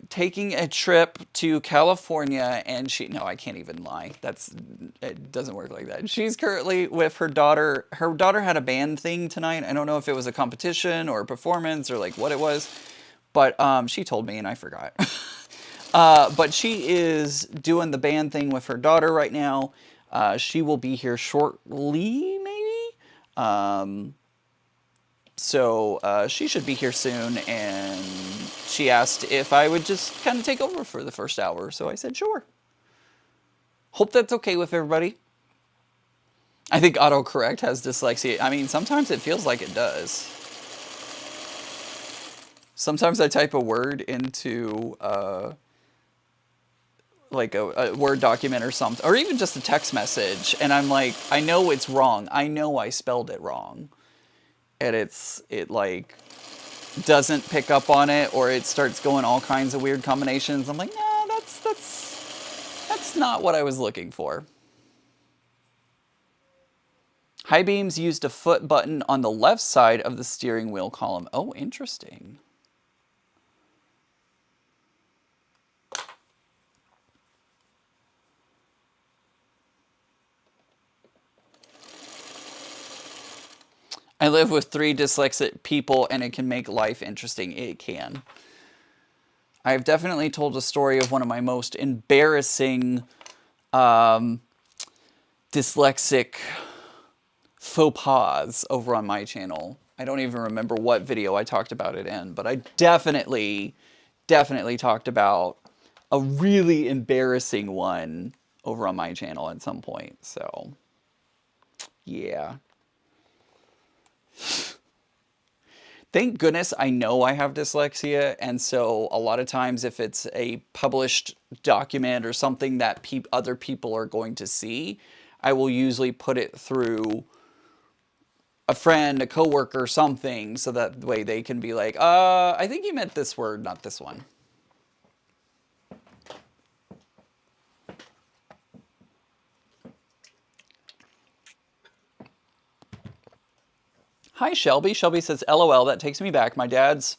taking a trip to California, and no, I can't even lie. It doesn't work like that. She's currently with her daughter. Her daughter had a band thing tonight. I don't know if it was a competition or a performance or like what it was, but she told me and I forgot. But she is doing the band thing with her daughter right now. She will be here shortly, maybe. So she should be here soon, and she asked if I would just kind of take over for the first hour, so I said sure. Hope that's okay with everybody. I think autocorrect has dyslexia. I mean, sometimes it feels like it does. Sometimes I type a word into, like a Word document or something, or even just a text message, and I'm like, I know it's wrong. I know I spelled it wrong, and it like doesn't pick up on it, or it starts going all kinds of weird combinations. I'm like, no, that's not what I was looking for. High beams used a foot button on the left side of the steering wheel column. Oh, interesting. I live with 3 dyslexic people, and it can make life interesting. It can. I've definitely told a story of one of my most embarrassing dyslexic faux pas over on my channel. I don't even remember what video I talked about it in, but I definitely talked about a really embarrassing one over on my channel at some point. So, yeah. Thank goodness I know I have dyslexia, and so a lot of times if it's a published document or something that other people are going to see, I will usually put it through a friend, a coworker, something, so that way they can be like, I think you meant this word, not this one. Hi, Shelby. Shelby says, LOL, that takes me back. My dad's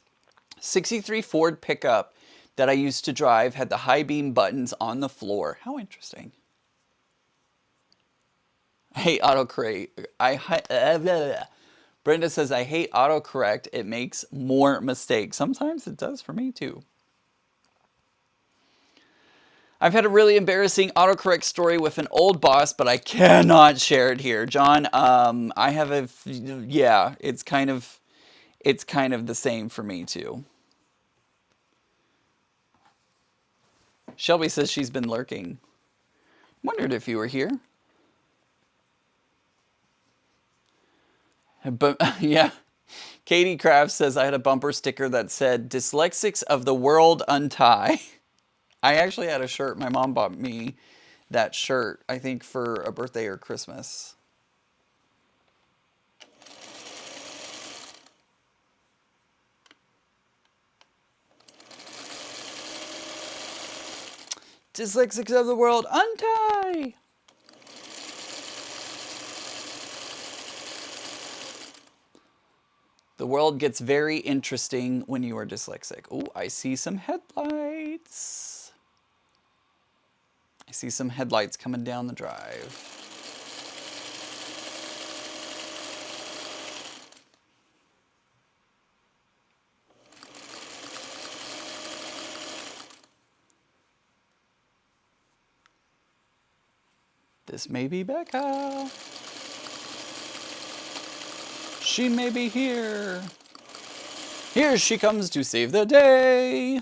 63 Ford pickup that I used to drive had the high beam buttons on the floor. How interesting. I hate autocorrect. Brenda says, I hate autocorrect. It makes more mistakes. Sometimes it does for me too. I've had a really embarrassing autocorrect story with an old boss, but I cannot share it here. John, I have yeah, it's kind of the same for me too. Shelby says she's been lurking. Wondered if you were here. But yeah, Katie Kraft says I had a bumper sticker that said "Dyslexics of the world untie." I actually had a shirt. My mom bought me that shirt, I think for a birthday or Christmas. Dyslexics of the world, untie! The world gets very interesting when you are dyslexic. Oh, I see some headlights. I see some headlights coming down the drive. This may be Becca. She may be here. Here she comes to save the day.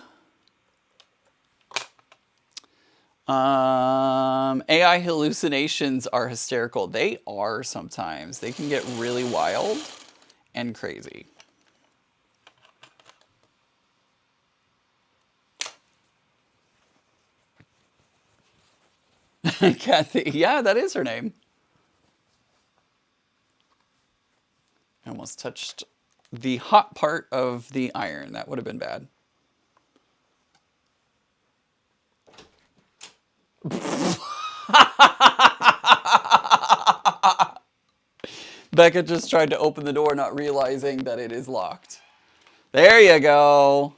AI hallucinations are hysterical. They are sometimes. They can get really wild and crazy. Kathy, yeah, that is her name. I almost touched the hot part of the iron. That would have been bad. Becca just tried to open the door, not realizing that it is locked. There you go.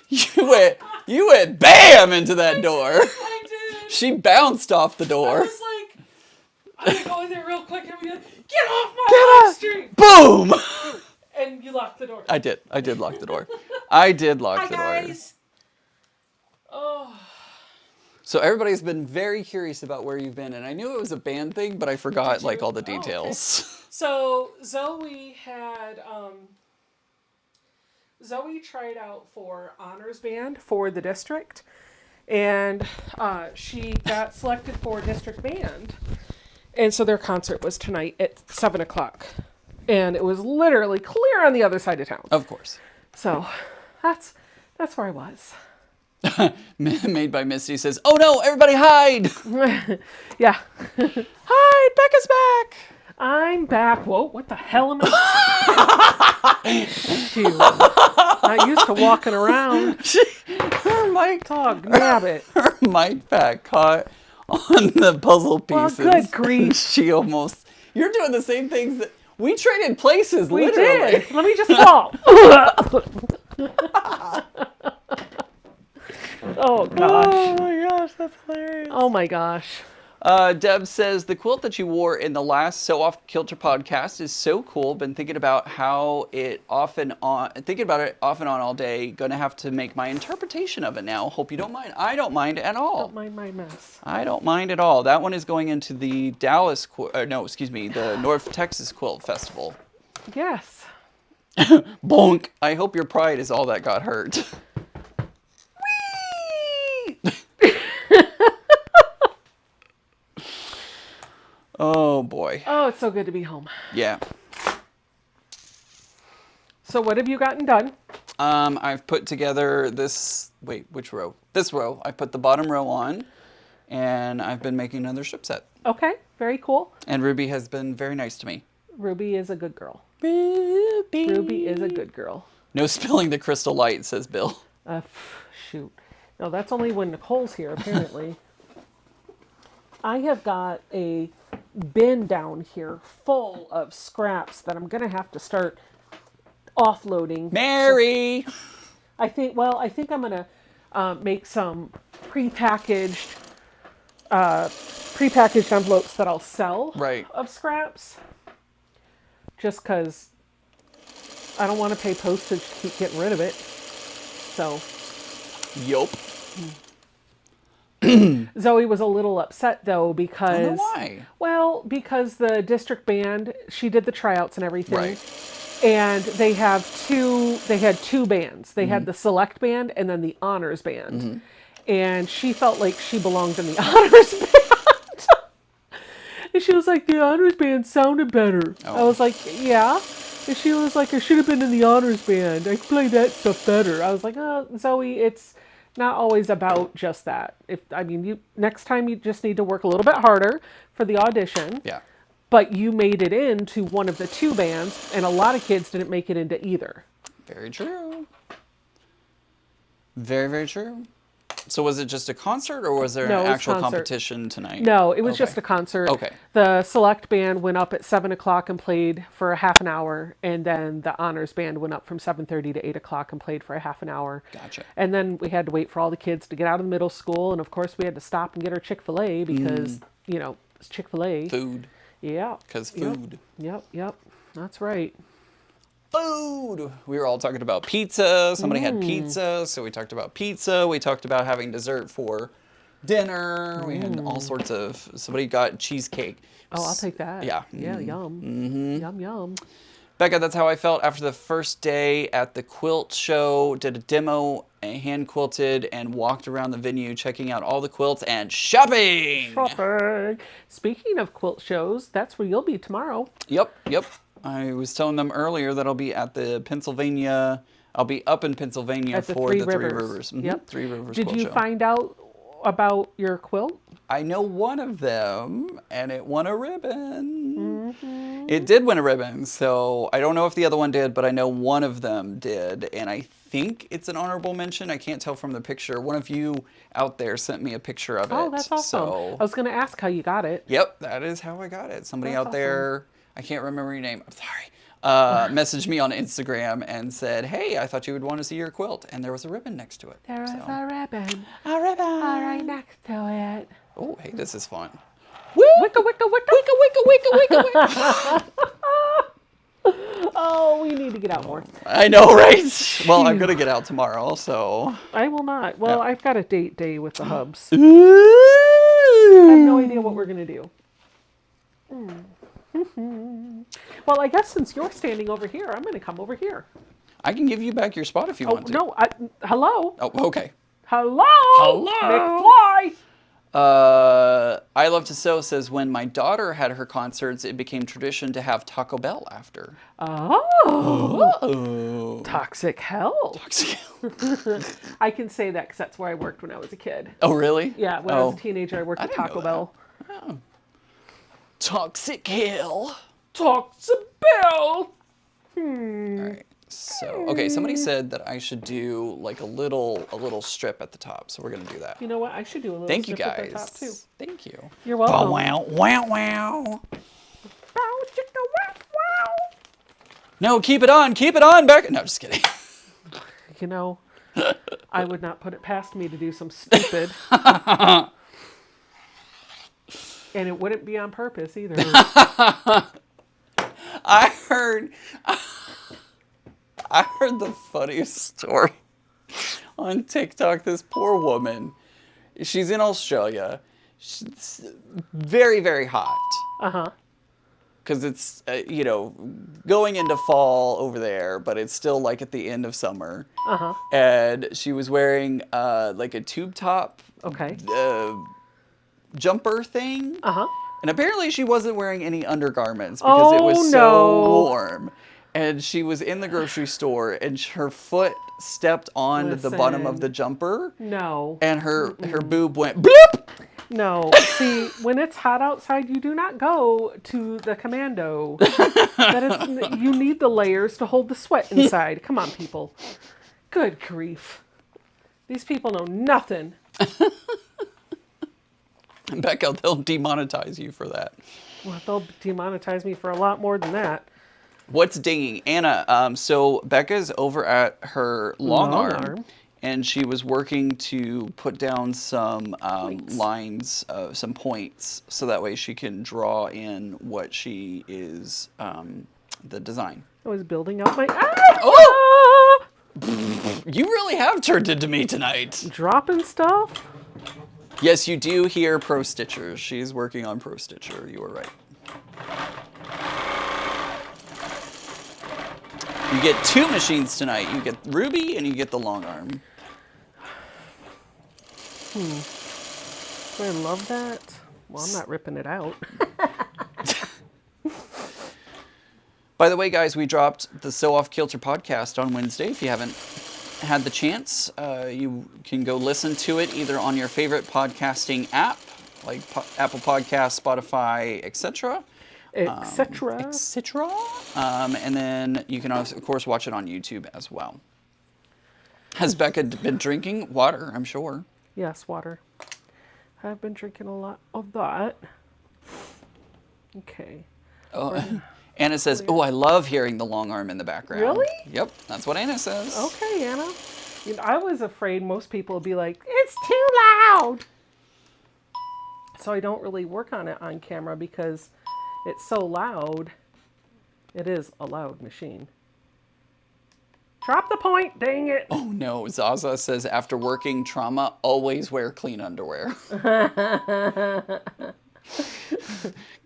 You went bam into that door. I did. She bounced off the door. I was like, I'm gonna go in there real quick and I'm gonna get off my live stream. Boom! And you locked the door. I did lock the door. I did lock the door. Hi guys. Oh. So everybody's been very curious about where you've been, and I knew it was a band thing, but I forgot like all the details. Okay. So Zoe had Zoe tried out for honors band for the district, and she got selected for district band, and so their concert was tonight at 7:00, and it was literally clear on the other side of town. Of course. So that's where I was. Made by Misty says, "Oh no, everybody hide! Yeah. Hide! Becca's back!" I'm back. Whoa, what the hell am I? Shoot. Not used to walking around. Her mic, Dog, nabbit. her mic pack caught on the puzzle Well, pieces. good grief. She almost. You're doing the same things that we traded places. We literally. did. Let me just fall. Oh, gosh. Oh my gosh, that's hilarious. Oh, my gosh. Deb says, the quilt that you wore in the last Sew Off Kilter podcast is so cool. Been thinking about it off and on all day. Gonna have to make my interpretation of it now. Hope you don't mind. I don't mind at all. Don't mind my mess. I don't mind at all. That one is going into the the North Texas Quilt Festival. Yes. Bonk. I hope your pride is all that got hurt. Oh boy. Oh, it's so good to be home. Yeah. So what have you gotten done? I've put together this, which row? This row. I put the bottom row on, and I've been making another strip set. Okay, very cool. And Ruby has been very nice to me. Ruby is a good girl. Ruby. Ruby is a good girl. No spilling the crystal light, says Bill. Shoot. No, that's only when Nicole's here, apparently. I have got a bin down here full of scraps that I'm going to have to start offloading. Mary! I think I'm going to make some prepackaged envelopes that I'll sell of scraps. Just because I don't want to pay postage to keep getting rid of it. So. Yup. Zoe was a little upset though because. I don't know why. Well, because the district band, she did the tryouts and everything. Right. And they had two bands. They had the select band and then the honors band. Mm-hmm. And she felt like she belonged in the honors band. And she was like, the honors band sounded better. Oh. I was like, yeah. And she was like, I should have been in the honors band. I play that stuff better. I was like, oh, Zoe, it's not always about just that. Next time you just need to work a little bit harder for the audition. Yeah. But you made it into one of the two bands, and a lot of kids didn't make it into either. Very true. Very, very true. So was it just a concert, or was there an actual competition tonight? No, it was just a concert. Okay. The select band went up at 7 o'clock and played for a half an hour, and then the honors band went up from 7:30 to 8 o'clock and played for a half an hour. Gotcha. And then we had to wait for all the kids to get out of the middle school, and of course we had to stop and get our Chick-fil-A because, it's Chick-fil-A. Food. Yeah. Because food. Yep. That's right. Food. We were all talking about pizza. Somebody had pizza, so we talked about pizza. We talked about having dessert for dinner. We had all sorts of. Somebody got cheesecake. Oh, I'll take that. Yeah. Yeah, yum. Yum, yum. Becca, that's how I felt after the first day at the quilt show. Did a demo, hand quilted, and walked around the venue checking out all the quilts and shopping. Speaking of quilt shows, that's where you'll be tomorrow. Yep. I was telling them earlier that I'll be at the Pennsylvania. I'll be up in Pennsylvania for the Three Rivers. Yep. Three Rivers Did Quilt you Show. find out about your quilt? I know one of them, and it won a ribbon. It did win a ribbon, so I don't know if the other one did, but I know one of them did, and I think it's an honorable mention. I can't tell from the picture. One of you out there sent me a picture of it. Oh, that's awesome. So, I was going to ask how you got it. yep, that is how I got it. Somebody That's out there, I can't remember your name, I'm sorry, messaged me on Instagram and said, hey, I thought you would want to see your quilt, and there was a ribbon next to it. There is a ribbon. A ribbon. Right next to it. Oh, hey, this is fun. Wicka, wicka, wicka. Wicka, wicka, wicka, wicka. Oh, we need to get out more. I know, right? Well, I'm going to get out tomorrow, so. I will not. Well, Yeah. I've got a date day with the hubs. I I have no idea what we're going to do. Well, I guess since you're standing over here, I'm going to come over here. I can give you back your spot if you Oh, want to. no. Hello? Oh, okay. Hello? Hello? McFly? I Love to Sew says, when my daughter had her concerts, it became tradition to have Taco Bell after. Oh, Oh. toxic hell. Toxic. I can say that because that's where I worked when I was a kid. Oh, really? Yeah, when I was a teenager, I worked at didn't know Taco that. Bell. Oh. Toxic hell. Toxic Bell. All right. So, okay, somebody said that I should do like a little strip at the top, so we're gonna do that. You know what? I should do a little Thank you, strip at guys. the top too. Thank you. You're welcome. Wow, wow, wow. Bow, chicka, wow, wow. No, keep it on, Becca. No, just kidding. You know, I would not put it past me to do some stupid. And it wouldn't be on purpose either. I heard the funniest story on TikTok. This poor woman, she's in Australia. She's very, very hot. Uh-huh. Because it's, going into fall over there, but it's still like at the end of summer. Uh-huh. And she was wearing like a tube top Okay. jumper thing. Uh-huh. And apparently she wasn't wearing any undergarments because it was so warm. And she was in the grocery store and her foot stepped on the bottom of the jumper. No. And her boob went bloop. No. See, when it's hot outside, you do not go to the commando. You need the layers to hold the sweat inside. Come on, people. Good grief. These people know nothing. Becca, they'll demonetize you for that. Well, they'll demonetize me for a lot more than that. What's dinging? Anna, so Becca's over at her long arm. And she was working to put down some lines, some points, so that way she can draw in what she is, the design. I was building up my... Oh! You really have turned into me tonight. Dropping stuff? Yes, you do hear Pro Stitcher. She's working on Pro Stitcher. You were right. You get two machines tonight. You get Ruby and you get the long arm. Do I love that? Well, I'm not ripping it out. By the way, guys, we dropped the Sew Off Kilter podcast on Wednesday. If you haven't had the chance, you can go listen to it either on your favorite podcasting app, like Apple Podcasts, Spotify, etc. Etc. And then you can also, of course, watch it on YouTube as well. Has Becca been drinking water? I'm sure. Yes, water. I've been drinking a lot of that. Okay. Oh, Anna says, "Oh, I love hearing the long arm in the background." Really? Yep, that's what Anna says. Okay, Anna. You know, I was afraid most people would be like, "It's too loud." So I don't really work on it on camera because it's so loud. It is a loud machine. Drop the point, dang it. Oh no, Zaza says, after working trauma, always wear clean underwear.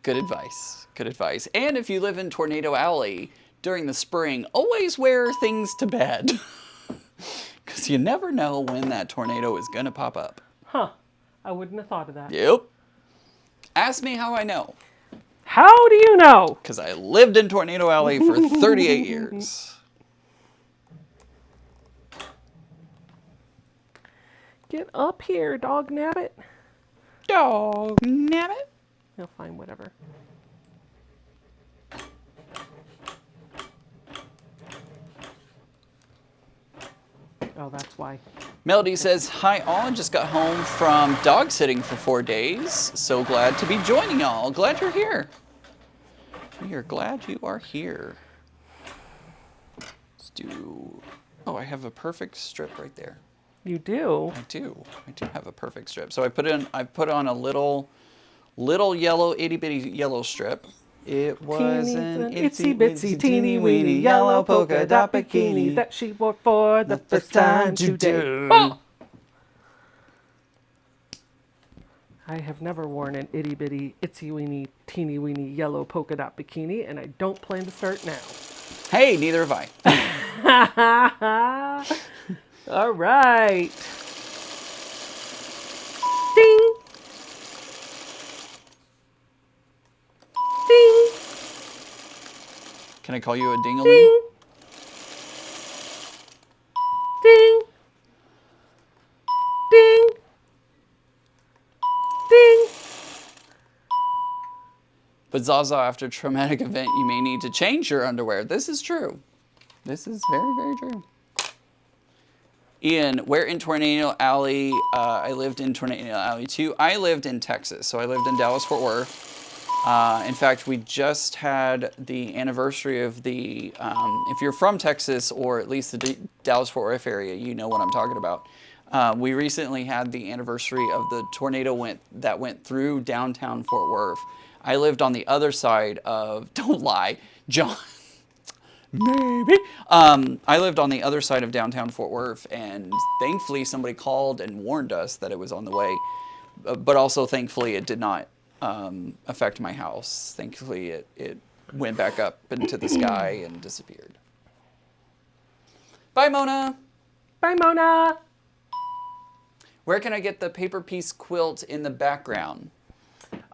Good advice. Good advice. And if you live in Tornado Alley during the spring, always wear things to bed. Because you never know when that tornado is going to pop up. Huh. I wouldn't have thought of that. Yep. Ask me how I know. How do you know? Because I lived in Tornado Alley for 38 years. Get up here, dog nabbit. Dog nabbit. You'll find whatever. Oh, that's why. Melody says, "Hi all, just got home from dog sitting for 4 days. So glad to be joining y'all. Glad you're here. We are glad you are here." Let's do, oh, I have a perfect strip right there. You do? I do have a perfect strip. So I put on a little yellow, itty bitty yellow strip. It was an itsy bitsy teeny weeny yellow polka dot bikini that she wore for the first time today. Oh! I have never worn an itty bitty, itsy weeny, teeny weeny yellow polka dot bikini, and I don't plan to start now. Hey, neither have I. All right. Ding! Can I call you a dingaling? Ding. Ding. Ding. Ding. But Zaza, after a traumatic event, you may need to change your underwear. This is true. This is very, very true. Ian, where in Tornado Alley? I lived in Tornado Alley too. I lived in Texas, so I lived in Dallas-Fort Worth. In fact, we just had the anniversary of the, if you're from Texas or at least the Dallas-Fort Worth area, you know what I'm talking about. We recently had the anniversary of the tornado that went through downtown Fort Worth. I lived on the other side of, don't lie, John, maybe. I lived on the other side of downtown Fort Worth, and thankfully somebody called and warned us that it was on the way. But also thankfully it did not affect my house. Thankfully it went back up into the sky and disappeared. Bye, Mona. Bye, Mona. Where can I get the paper piece quilt in the background?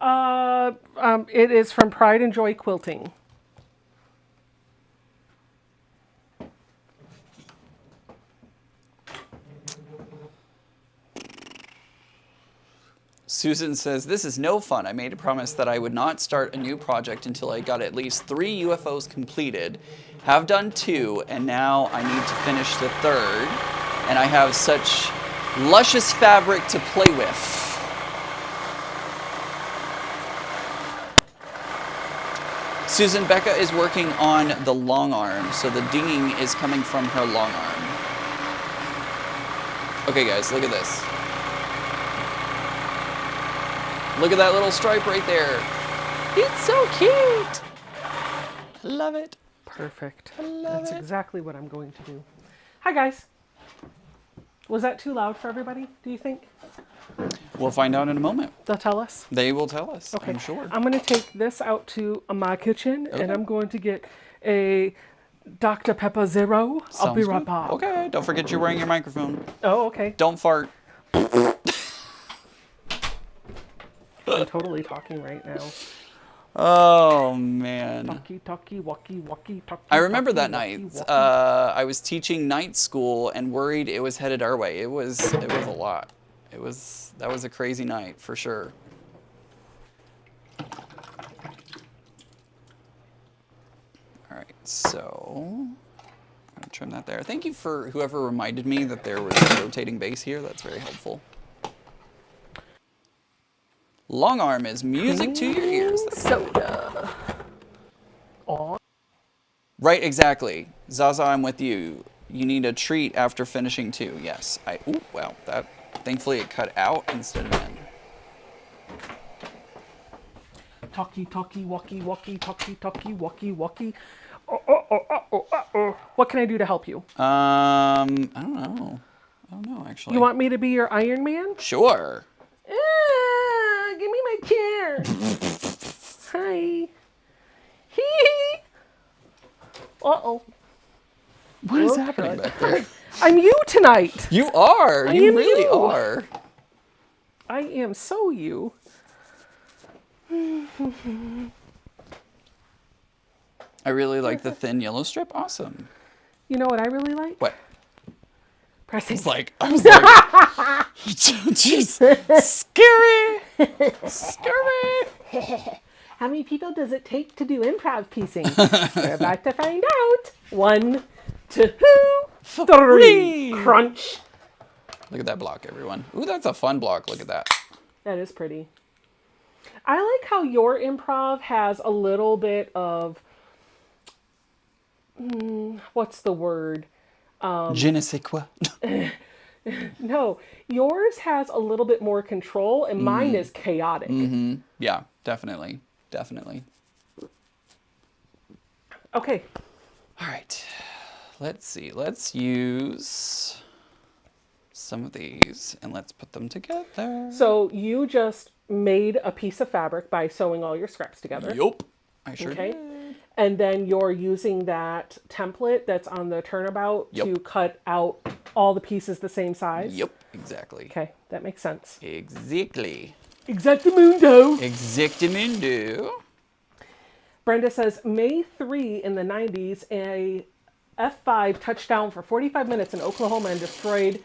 It is from Pride and Joy Quilting. Susan says, this is no fun. I made a promise that I would not start a new project until I got at least 3 UFOs completed. Have done 2, and now I need to finish the 3rd. And I have such luscious fabric to play with. Susan, Becca is working on the long arm, so the dinging is coming from her long arm. Okay guys, look at this. Look at that little stripe right there. It's so cute. I love it. Perfect. That's exactly what I'm going to do. Hi, guys. Was that too loud for everybody, do you think? We'll find out in a moment. They'll tell us? They will tell us, Okay. I'm sure. I'm going to take this out to my kitchen, and I'm going to get a Dr. Pepper Zero. I'll be Sounds right good. back. Okay, don't forget you're wearing your microphone. Oh, okay. Don't fart. I'm totally talking right now. Oh, man. Talkie, walkie, talkie. I remember that walkie, night. walkie. I was teaching night school and worried it was headed our way. It was a lot. That was a crazy night for sure. All right, so I'm gonna trim that there. Thank you for whoever reminded me that there was a rotating base here. That's very helpful. Long arm is music to your ears. Soda. On. Right, exactly. Zaza, I'm with you. You need a treat after finishing 2. Yes. Ooh, wow. Thankfully it cut out instead of in. Talkie, walkie, talkie, walkie. Oh. What can I do to help you? I don't know. Actually. You want me to be your Iron Man? Sure. Give me my chair. Hi. Hee. Uh-oh. What is happening back there? I'm you tonight. You are. I You am really you. are. I am so you. I really like the thin yellow strip. Awesome. You know what I really like? What? Pressing. I was like, jeez, scary. How many people does it take to do improv piecing? We're about to find out. 1, 2, 3. Crunch. Look at that block, everyone. Ooh, that's a fun block. Look at that. That is pretty. I like how your improv has a little bit of, what's the word? Je ne sais quoi. No, yours has a little bit more control, and mine is chaotic. Mm-hmm. Yeah, definitely. Okay. All right. Let's see. Let's use some of these and let's put them together. So you just made a piece of fabric by sewing all your scraps together. Yup. I sure did. And then you're using that template that's on the turnabout to cut out all the pieces the same size? Yep, exactly. Okay, that makes sense. Exactly. Exactamundo. Exactamundo. Brenda says, May 3 in the 90s, a F5 touchdown for 45 minutes in Oklahoma and destroyed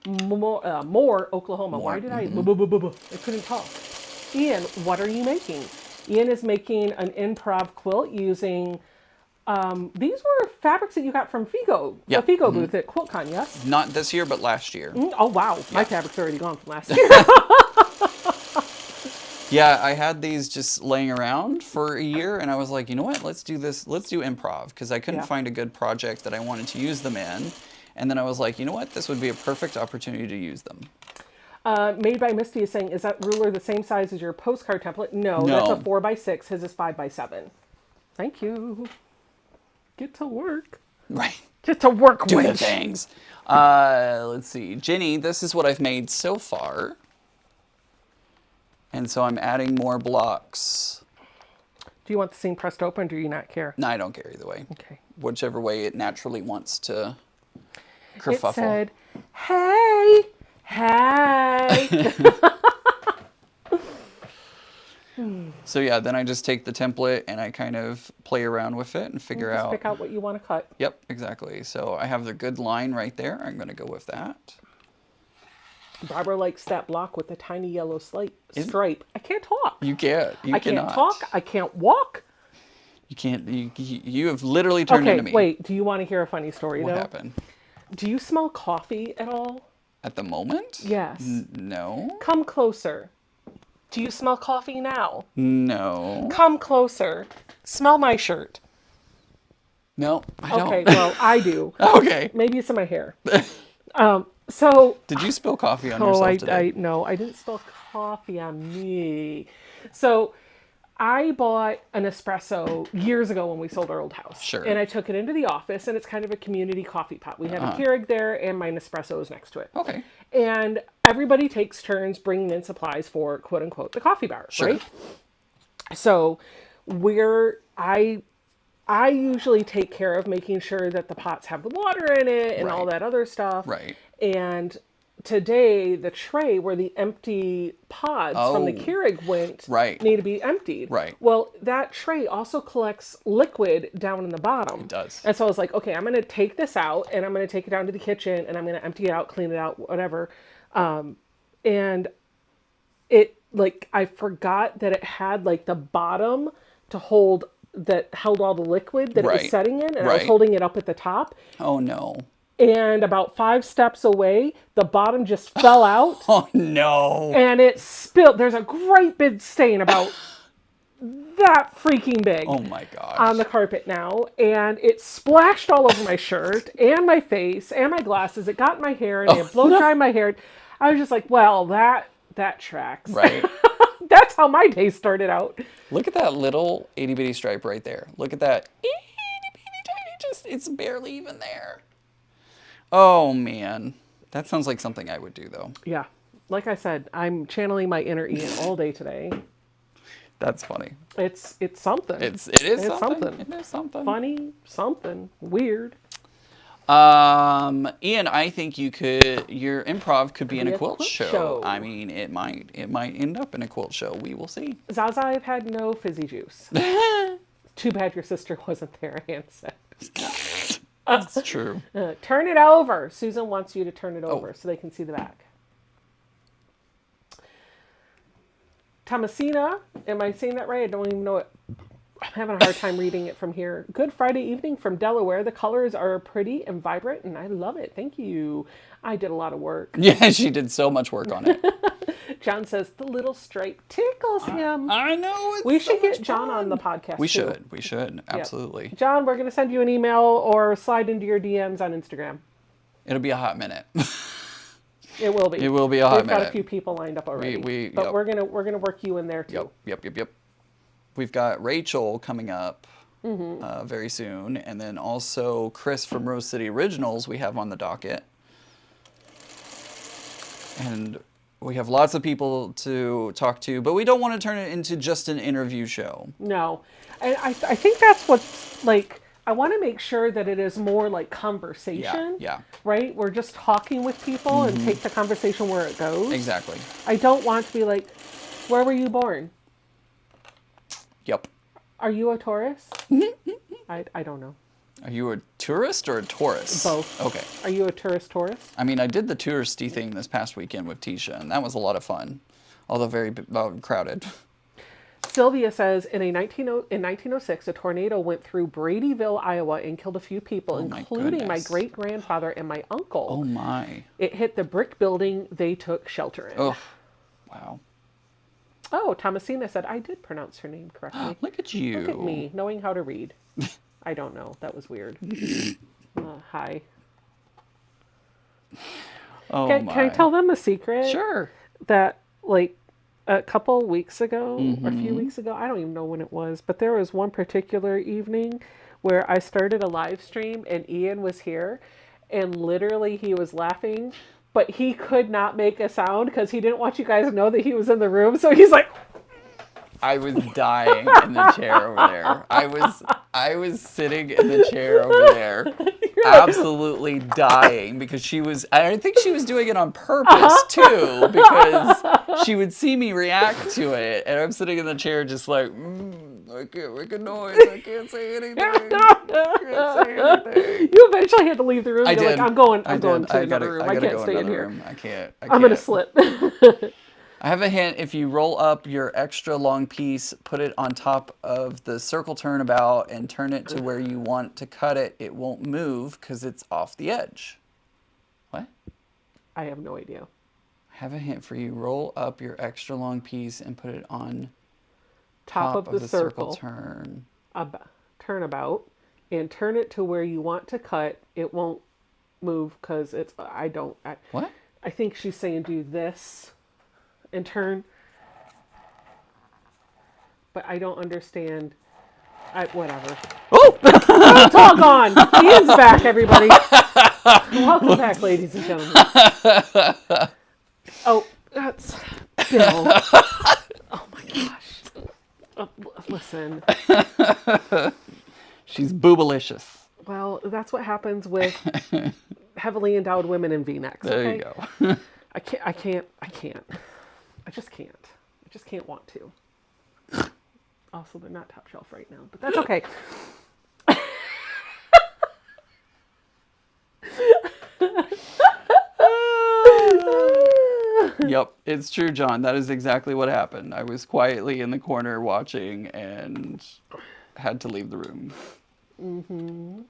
more Oklahoma. Why did I? I couldn't talk. Ian, what are you making? Ian is making an improv quilt using. These were fabrics that you got from Figo, Yeah. the Figo booth at QuiltCon, yes? Not this year, but last year. Oh, wow. My fabric's already gone from last year. Yeah, I had these just laying around for a year, and I was like, you know what? Let's do this. Let's do improv, because I couldn't find a good project that I wanted to use them in. And then I was like, you know what? This would be a perfect opportunity to use them. Made by Misty is saying, is that ruler the same size as your postcard template? No, that's a 4x6. His is 5x7. Thank you. Get to work. Right. Get to work, Do the witch. things. Let's see. Jenny, this is what I've made so far. And so I'm adding more blocks. Do you want the scene pressed open, or do you not care? No, I don't care either way. Okay. Whichever way it naturally wants to kerfuffle. It said, hey, hey. So yeah, then I just take the template and I kind of play around with it and figure Just out. pick out what you want to cut. Yep, exactly. So I have the good line right there. I'm going to go with that. Barbara likes that block with the tiny yellow stripe. I can't talk. You can't. You I cannot. can't talk. I can't walk. You can't. You have literally turned into me. Okay, wait. Do you want to hear a funny story, What though? happened? Do you smell coffee at all? At the moment? Yes. No. Come closer. Do you smell coffee now? No. Come closer. Smell my shirt. No, I don't. Okay, well, I do. Okay. Maybe it's in my hair. So. Did you spill coffee on yourself today? No, I didn't spill coffee on me. So I bought an espresso years ago when we sold our old house. Sure. And I took it into the office, and it's kind of a community coffee pot. We had a Keurig there, and my Nespresso is next to it. Okay. And everybody takes turns bringing in supplies for, quote unquote, the coffee bar, Sure. right? So I usually take care of making sure that the pots have the water in it and all Right. that other stuff. Right. And today, the tray where the empty pods from the Keurig went Right. need to be emptied. Right. Well, that tray also collects liquid down in the bottom. It does. And so I was like, okay, I'm going to take this out and I'm going to take it down to the kitchen and I'm going to empty it out, clean it out, whatever. And it, like, I forgot that it had, like, the bottom to hold, that held all the liquid that it was Right. setting in. And I was Right. holding it up at the top. Oh no. And about 5 steps away, the bottom just fell out. Oh no. And it spilled. There's a great big stain about that freaking big Oh my gosh. on the carpet now. And it splashed all over my shirt and my face and my glasses. It got in my hair and it blow dried my hair. I was just like, well, that tracks. Right. That's how my day started out. Look at that little itty bitty stripe right there. Look at that itty bitty tiny, it's barely even there. Oh man. That sounds like something I would do though. Yeah. Like I said, I'm channeling my inner Ian all day today. That's funny. It's something. It is It's something. It is something. Funny, something weird. Ian, I think your improv could be in a quilt show. show. I mean, it might end up in a quilt show. We will see. Zaza, I've had no fizzy juice. Too bad your sister wasn't there, Ann said. That's true. Turn it over. Susan wants you to turn it over so they can see the back. Thomasina, am I saying that right? I don't even know it. I'm having a hard time reading it from here. Good Friday evening from Delaware. The colors are pretty and vibrant, and I love it. Thank you. I did a lot of work. Yeah, she did so much work on it. John says the little stripe tickles him. I know. It's We so should get much John fun. on the podcast. We too. should. We should. Absolutely. John, we're going to send you an email or slide into your DMs on Instagram. It'll be a hot minute. It will be. It will be a hot We've got minute. a few people lined up already. But yep. we're gonna work you in there too. Yep. We've got Rachel coming up very soon, and then also Chris from Rose City Originals we have on the docket. And we have lots of people to talk to, but we don't want to turn it into just an interview show. No, and I think that's what's like. I want to make sure that it is more like conversation. Yeah. Right? We're just talking with people and take the conversation where it goes. Exactly. I don't want to be like, where were you born? Yep. Are you a Taurus? I don't know. Are you a tourist or a Taurus? Both. Okay. Are you a tourist Taurus? I mean, I did the touristy thing this past weekend with Tisha, and that was a lot of fun, although very crowded. Sylvia says in 1906, a tornado went through Bradyville, Iowa, and killed a few people, including my goodness. great-grandfather and my uncle. Oh my. It hit the brick building they took shelter in. Oh, wow. Oh, Thomasina said I did pronounce her name correctly. Look at you. Look at me, knowing how to read. I don't know. That was weird. Hi. Oh Can I tell them a secret? Sure. That, like, a couple weeks ago, or a few weeks ago, I don't even know when it was, but there was one particular evening where I started a live stream and Ian was here, and literally he was laughing, but he could not make a sound because he didn't want you guys to know that he was in the room. So he's like, I was dying in the chair over there. I was sitting in the chair over there, absolutely dying because I think she was doing it on purpose too, because she would see me react to it, and I'm sitting in the chair just like, I can't make a noise, I can't say anything, I can't say anything. You eventually had to leave the room. I You're did. like, I'm going to I another room. I can't stay in here. I can't. I'm going to slip. I have a hint. If you roll up your extra long piece, put it on top of the circle turnabout and turn it to where you want to cut it, it won't move because it's off the edge. What? I have no idea. I have a hint for you. Roll up your extra long piece and put it on Top of the circle. Turnabout and turn it to where you want to cut. It won't move because it's, What? I think she's saying do this and turn, but I don't understand. Whatever. Oh! It's all gone. Ian's back, everybody. Welcome back, ladies and gentlemen. Oh, that's Bill. Oh my gosh. Listen. She's boobalicious. Well, that's what happens with heavily endowed women in V-necks. There Okay? you go. I just can't. I just can't want to. Also, they're not top shelf right now, but that's okay. Yep, it's true, John. That is exactly what happened. I was quietly in the corner watching and had to leave the room. Mm-hmm.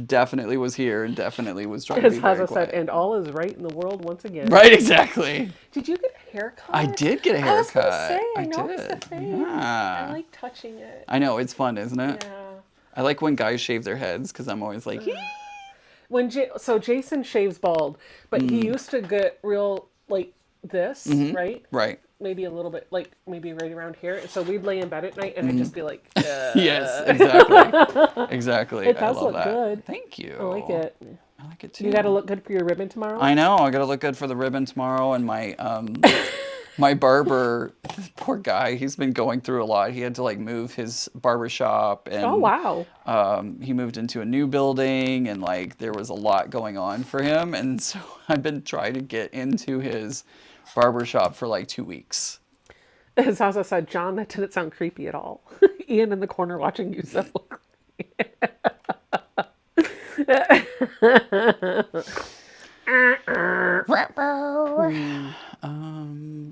Definitely was here and definitely was trying to be very quiet. Said, and all is right in the world once again. Right, exactly. Did you get a haircut? I did get a haircut. I was gonna say, I know did. it's the thing. Yeah. I like touching it. I know, it's fun, isn't it? Yeah. I like when guys shave their heads because I'm always like, So Jason shaves bald, but he used to get real like this, right? Right. Maybe a little bit, like maybe right around here. And so we'd lay in bed at night, and I'd just be like, Yes, exactly. Exactly. It does I love look that. good. Thank you. I like it. I like it too. You got to look good for your ribbon tomorrow. I know. I got to look good for the ribbon tomorrow, and my my barber, poor guy, he's been going through a lot. He had to like move his barber shop, and Oh wow. he moved into a new building, and like there was a lot going on for him, and so I've been trying to get into his barber shop for like 2 weeks. As Zaza said, John, that didn't sound creepy at all. Ian in the corner watching you so.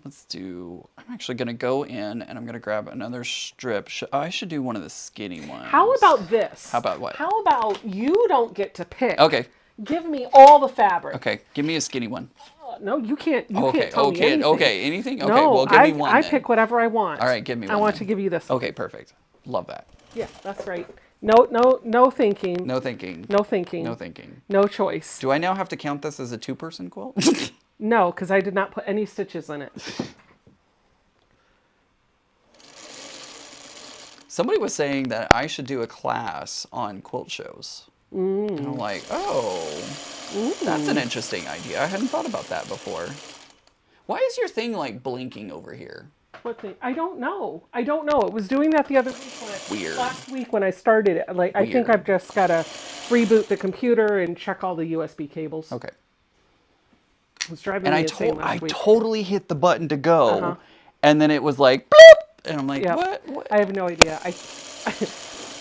Let's do. I'm actually gonna go in and I'm gonna grab another strip. I should do one of the skinny ones. How about this? How about what? How about you don't get to pick? Okay. Give me all the fabric. Okay. Give me a skinny one. No, you can't. You Okay. can't tell me anything. Okay. Anything? Okay. No, Well, give me one. I then. pick whatever I want. All right. Give me one. I want then. to give you this one. Okay. Perfect. Love that. Yeah, that's right. No thinking. No thinking. No thinking. No thinking. No choice. Do I now have to count this as a 2-person quilt? No, because I did not put any stitches in it. Somebody was saying that I should do a class on quilt shows. And I'm like, that's an interesting idea. I hadn't thought about that before. Why is your thing like blinking over here? What thing? I don't know. It was doing that the other week. Weird. Last week when I started it. Like I think I've just got to reboot the computer and check all the USB cables. Okay. It was driving me insane last I week. totally hit the button to go, and then it was like, bloop, And I'm like, Yeah. what? I have no idea.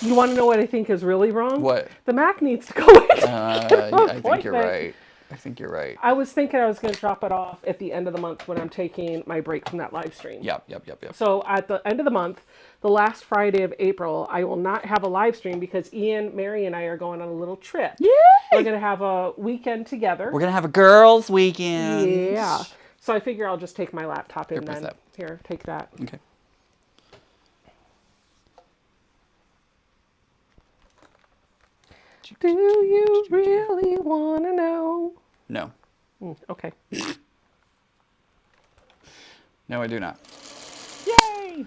You want to know what I think is really wrong? What? The Mac needs to go in. I think you're right. I think you're right. I was thinking I was going to drop it off at the end of the month when I'm taking my break from that live stream. Yep. So at the end of the month, the last Friday of April, I will not have a live stream because Ian, Mary, and I are going on a little trip. Yay! We're going to have a weekend together. We're going to have a girls' weekend. Yeah. So I figure I'll just take my laptop and press then... that. Here, take that. Okay. Do you really want to know? No. Okay. No, I do not. Yay!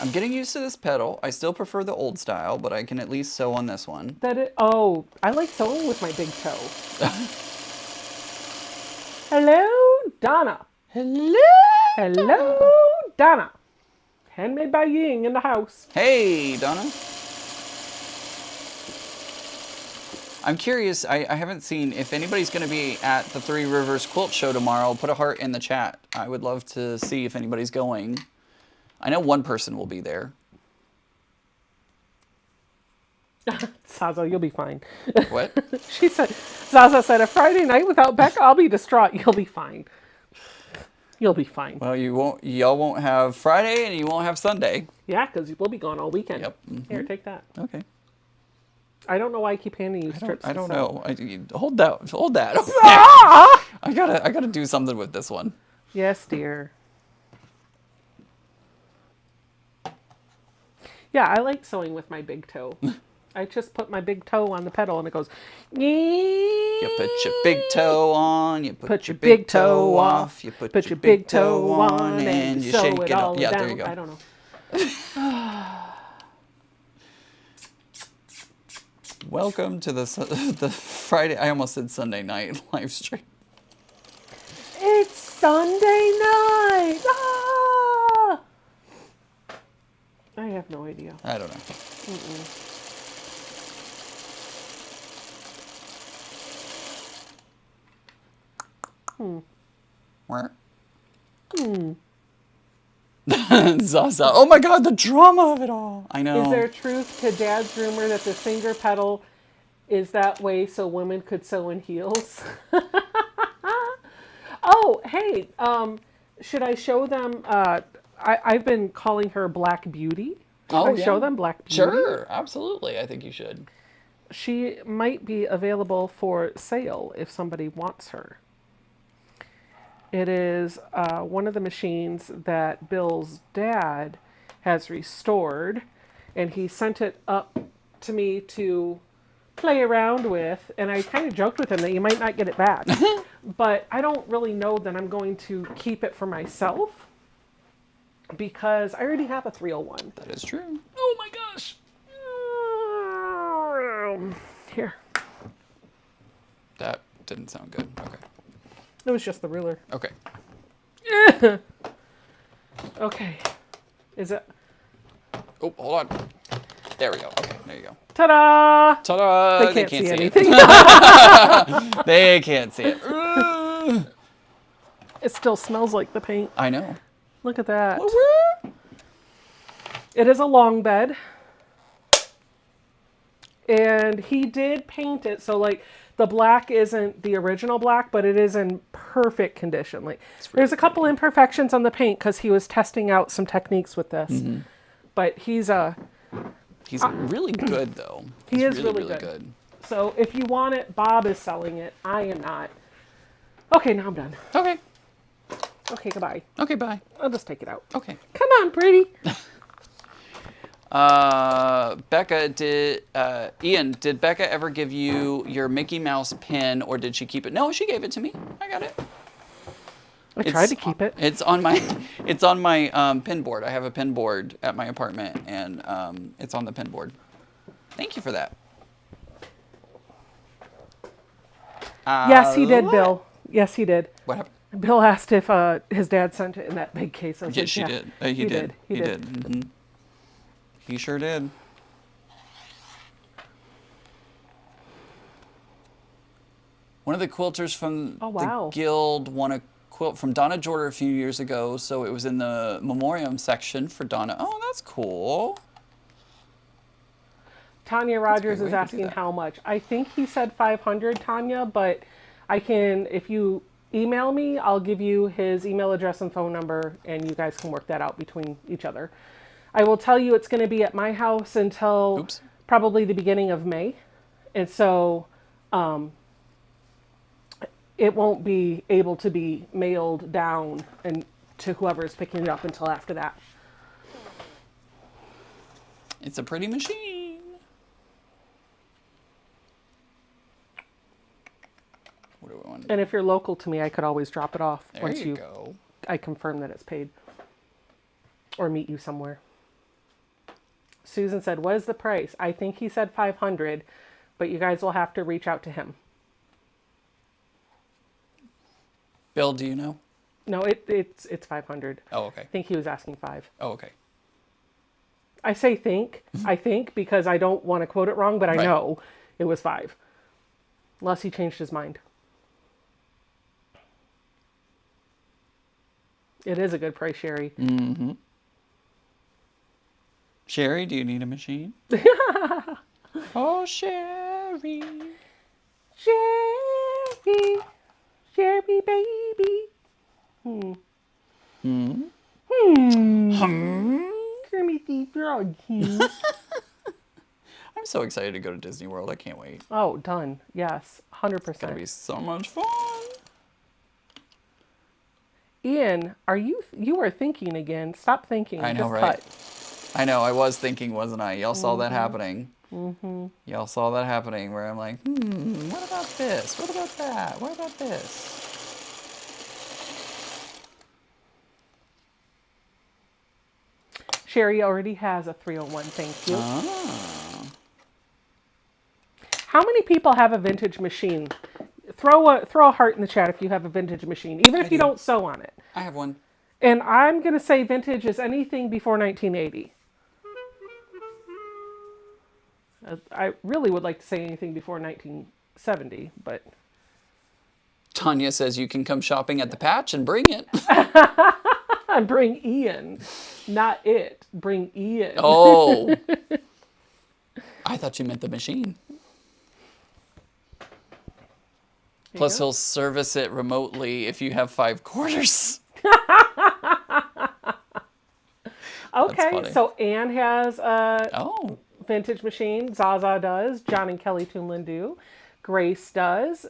I'm getting used to this pedal. I still prefer the old style, but I can at least sew on this one. Oh, I like sewing with my big toe. Hello, Donna. Hello, Donna. Handmade by Ying in the house. Hey, Donna. I'm curious, I haven't seen, if anybody's going to be at the Three Rivers Quilt Show tomorrow, put a heart in the chat. I would love to see if anybody's going. I know one person will be there. Zaza, you'll be fine. What? She said, Zaza said, a Friday night without Becca, I'll be distraught. You'll be fine. You'll be fine. Well, y'all won't have Friday and you won't have Sunday. Yeah, because we'll be gone all weekend. Yep. Mm-hmm. Here, take that. Okay. I don't know why I keep handing you strips. I don't know. Hold that. Okay. Ah! I gotta do something with this one. Yes, dear. Yeah, I like sewing with my big toe. I just put my big toe on the pedal and it goes. You put your big toe on, you put your big toe off, you put your big toe on, and you shake it all Yeah, down. there you go. I don't know. Welcome to the Friday, I almost said Sunday night live stream. It's Sunday night! Ah! I have no idea. I don't know. Zaza. Oh my god, the drama of it all. I know. Is there truth to Dad's rumor that the finger pedal is that way so women could sew in heels? Oh, hey, should I show them? I've been calling her Black Beauty. Should I show them Black Beauty? Sure, absolutely. I think you should. She might be available for sale if somebody wants her. It is one of the machines that Bill's dad has restored, and he sent it up to me to play around with, and I kind of joked with him that you might not get it back. But I don't really know that I'm going to keep it for myself because I already have a 301. That is true. Oh my gosh! Here. That didn't sound good. Okay. It was just the ruler. Okay. Okay. Is it? Oh, hold on. There we go. Okay, there you go. Ta-da! Ta-da! They can't see anything. It. They can't see it. It still smells like the paint. I know. Look at that. It is a long bed. And he did paint it, so like the black isn't the original black, but it is in perfect condition. Like there's a couple imperfections on the paint because he was testing out some techniques with this. Mm-hmm. But he's really good though. He is really good. So if you want it, Bob is selling it. I am not. Okay, now I'm done. Okay. Okay, goodbye. Okay, bye. I'll just take it out. Okay. Come on, pretty. Becca, Ian, did Becca ever give you your Mickey Mouse pin, or did she keep it? No, she gave it to me. I got it. I tried to keep it. It's on my pin board. I have a pin board at my apartment, and it's on the pin board. Thank you for that. Yes, he did, Bill. Yes, he did. What happened? Bill asked if his dad sent it in that big case. I was Yes, like, she did. He did. He did. Mm-hmm. He sure did. One of the quilters from Oh, wow. the guild won a quilt from Donna Jordan a few years ago, so it was in the memoriam section for Donna. Oh, that's cool. Tanya That's a great Rogers is way to do asking that. how much. I think he said 500, Tanya, but I can, if you email me, I'll give you his email address and phone number, and you guys can work that out between each other. I will tell you it's going to be at my house until Oops. probably the beginning of May. And so it won't be able to be mailed down and to whoever's picking it up until after that. It's a pretty machine. What do we want to do? And if you're local to me, I could always drop it off There once you go. I confirm that it's paid. Or meet you somewhere. Susan said, what is the price? I think he said 500, but you guys will have to reach out to him. Bill, do you know? No, it's 500. Oh, okay. I think he was asking 5. Oh, okay. I say I think because I don't want to quote it wrong, but I Right. know it was 5. Unless he changed his mind. It is a good price, Sherry. Mm-hmm. Sherry, do you need a machine? Oh, Sherry. Sherry, Sherry baby. Kermit the Frog. I'm so excited to go to Disney World. I can't wait. Oh, done. Yes, 100%. It's gonna be so much fun. Ian, you are thinking again. Stop thinking. I know, Just right? cut. I know. I was thinking, wasn't I? Y'all saw that happening. Y'all saw that happening where I'm like, what about this? What about that? What about this? Sherry already has a 301. Thank you. Ah. How many people have a vintage machine? Throw a heart in the chat if you have a vintage machine, even if you don't sew on it. I have one. And I'm going to say vintage is anything before 1980. I really would like to say anything before 1970, but... Tanya says you can come shopping at the patch and bring it. Bring Ian, not it. Bring Ian. Oh. I thought you meant the machine. Plus, he'll service it remotely if you have 5 quarters. Okay, funny. so Anne has a Oh. vintage machine. Zaza does. John and Kelly Toomlin do. Grace does.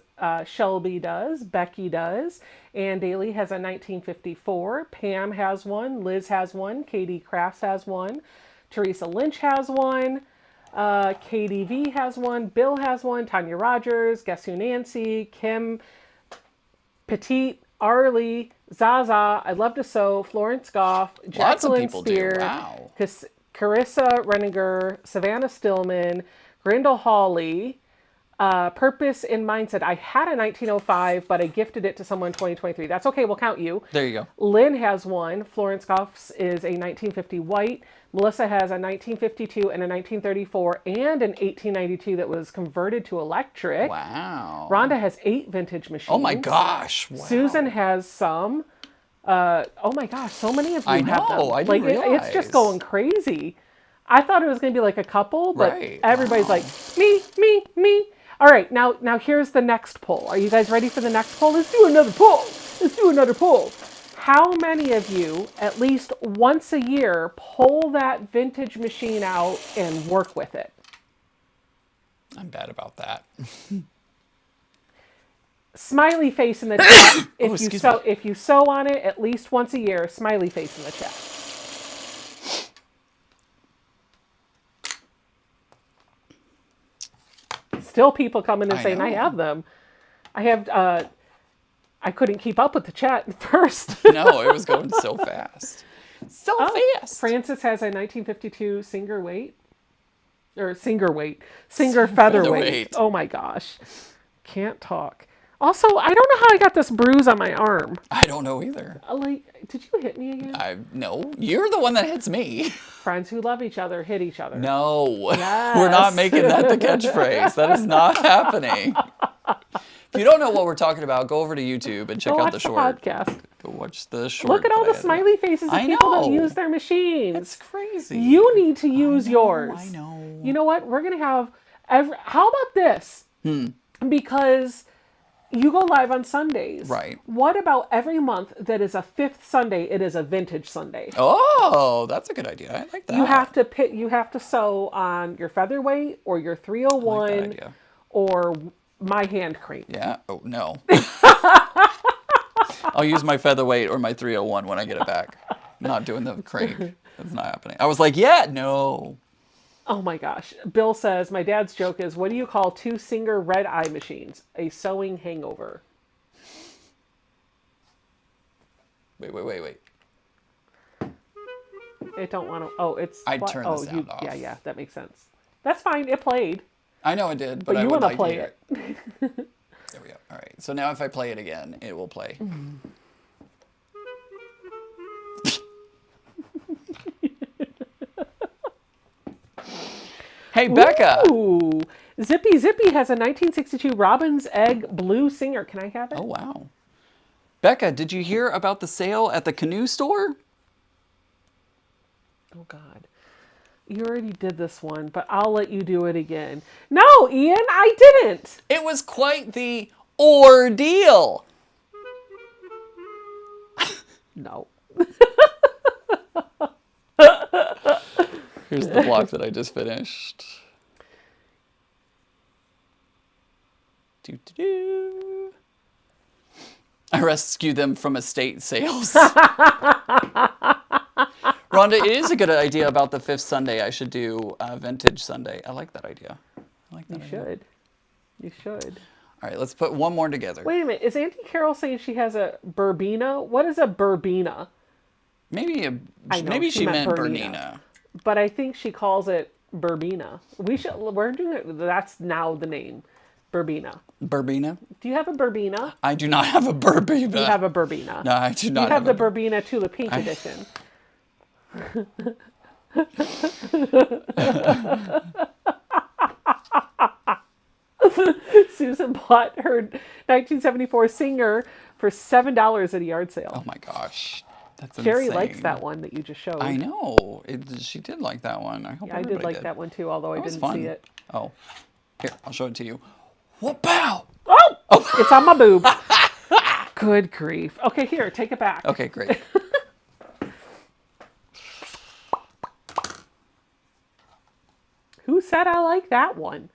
Shelby does. Becky does. Ann Daly has a 1954. Pam has one. Liz has one. Katie Crafts has one. Teresa Lynch has one. Katie V has one. Bill has one. Tanya Rogers. Guess Who Nancy. Kim Petite. Arlie. Zaza. I Love to Sew. Florence Goff. Lots of Jacqueline people do. Spear. Wow. Carissa Reniger. Savannah Stillman. Grindle Hawley. Purpose in Mindset. I had a 1905, but I gifted it to someone in 2023. That's okay. We'll count you. There you go. Lynn has one. Florence Goff's is a 1950 white. Melissa has a 1952 and a 1934 and an 1892 that was converted to electric. Wow. Rhonda has 8 vintage machines. Oh my gosh. Wow. Susan has some. Oh my gosh, so many of you I have them. know, I didn't It's just realize. going crazy. I thought it was going to be like a couple, but Right, everybody's wow. like, me, me, me. All right, now here's the next poll. Are you guys ready for the next poll? Let's do another poll. Let's do another poll. How many of you, at least once a year, pull that vintage machine out and work with it? I'm bad about that. Smiley face in the chat excuse if you sew on it at least once a year. Smiley face in the chat. Still people coming and saying, I know. have them. I have, I couldn't keep up with the chat at first. No, it was going so fast. So fast. Francis has a 1952 Singer featherweight. Oh my gosh. Can't talk. Also, I don't know how I got this bruise on my arm. I don't know either. Did you hit me again? No, you're the one that hits me. Friends who love each other hit each other. No, Yes. we're not making that the catchphrase. That is not happening. If you don't know what we're talking about, go over to YouTube and check Go out watch the the short. podcast. Go watch the short. Look at all that the I smiley faces of I people that know. use their machines. It's crazy. You need to use yours. I know. You know what? We're going to have how about this? Because you go live on Sundays. Right. What about every month that is a fifth Sunday, it is a vintage Sunday? Oh, that's a good idea. I like that. You have to sew on your featherweight or your 301 I like that idea. or my hand crank. Yeah. Oh, no. I'll use my featherweight or my 301 when I get it back. I'm not doing the crank. That's not happening. I was like, yeah, no. Oh my gosh. Bill says, my dad's joke is, what do you call two Singer red eye machines? A sewing hangover. Wait. It don't want to. Oh, it's. I'd turn the sound off. Yeah, that makes sense. That's fine. It played. I know it did, but I you would want to like play to hear it. There we go. All right. So now if I play it again, it will play. Hey, Becca. Ooh. Zippy has a 1962 Robin's Egg Blue Singer. Can I have it? Oh, wow. Becca, did you hear about the sale at the canoe store? Oh, God. You already did this one, but I'll let you do it again. No, Ian, I didn't. It was quite the ordeal. No. Here's the block that I just finished. Doo-doo-doo. I rescued them from estate sales. Rhonda, it is a good idea about the fifth Sunday. I should do Vintage Sunday. I like that idea. You should. All right, let's put one more together. Wait a minute. Is Auntie Carol saying she has a Burbina? What is a Burbina? Maybe she meant Bernina. But I think she calls it Burbina. We're doing it. That's now the name. Burbina. Burbina? Do you have a Burbina? I do not have a Burbina. You have a Burbina. No, I do not. You have the Burbina Tulip Pink edition. Susan bought her 1974 Singer for $7 at a yard sale. Oh my gosh. That's Jerry insane. likes that one that you just showed. I know. She did like that one. I hope I did like that one too, although I didn't see it. Oh. Here, I'll show it to you. Whoop-pow! Oh! It's on my boob. Good grief. Okay, here, take it back. Okay, great. Who said I like that one?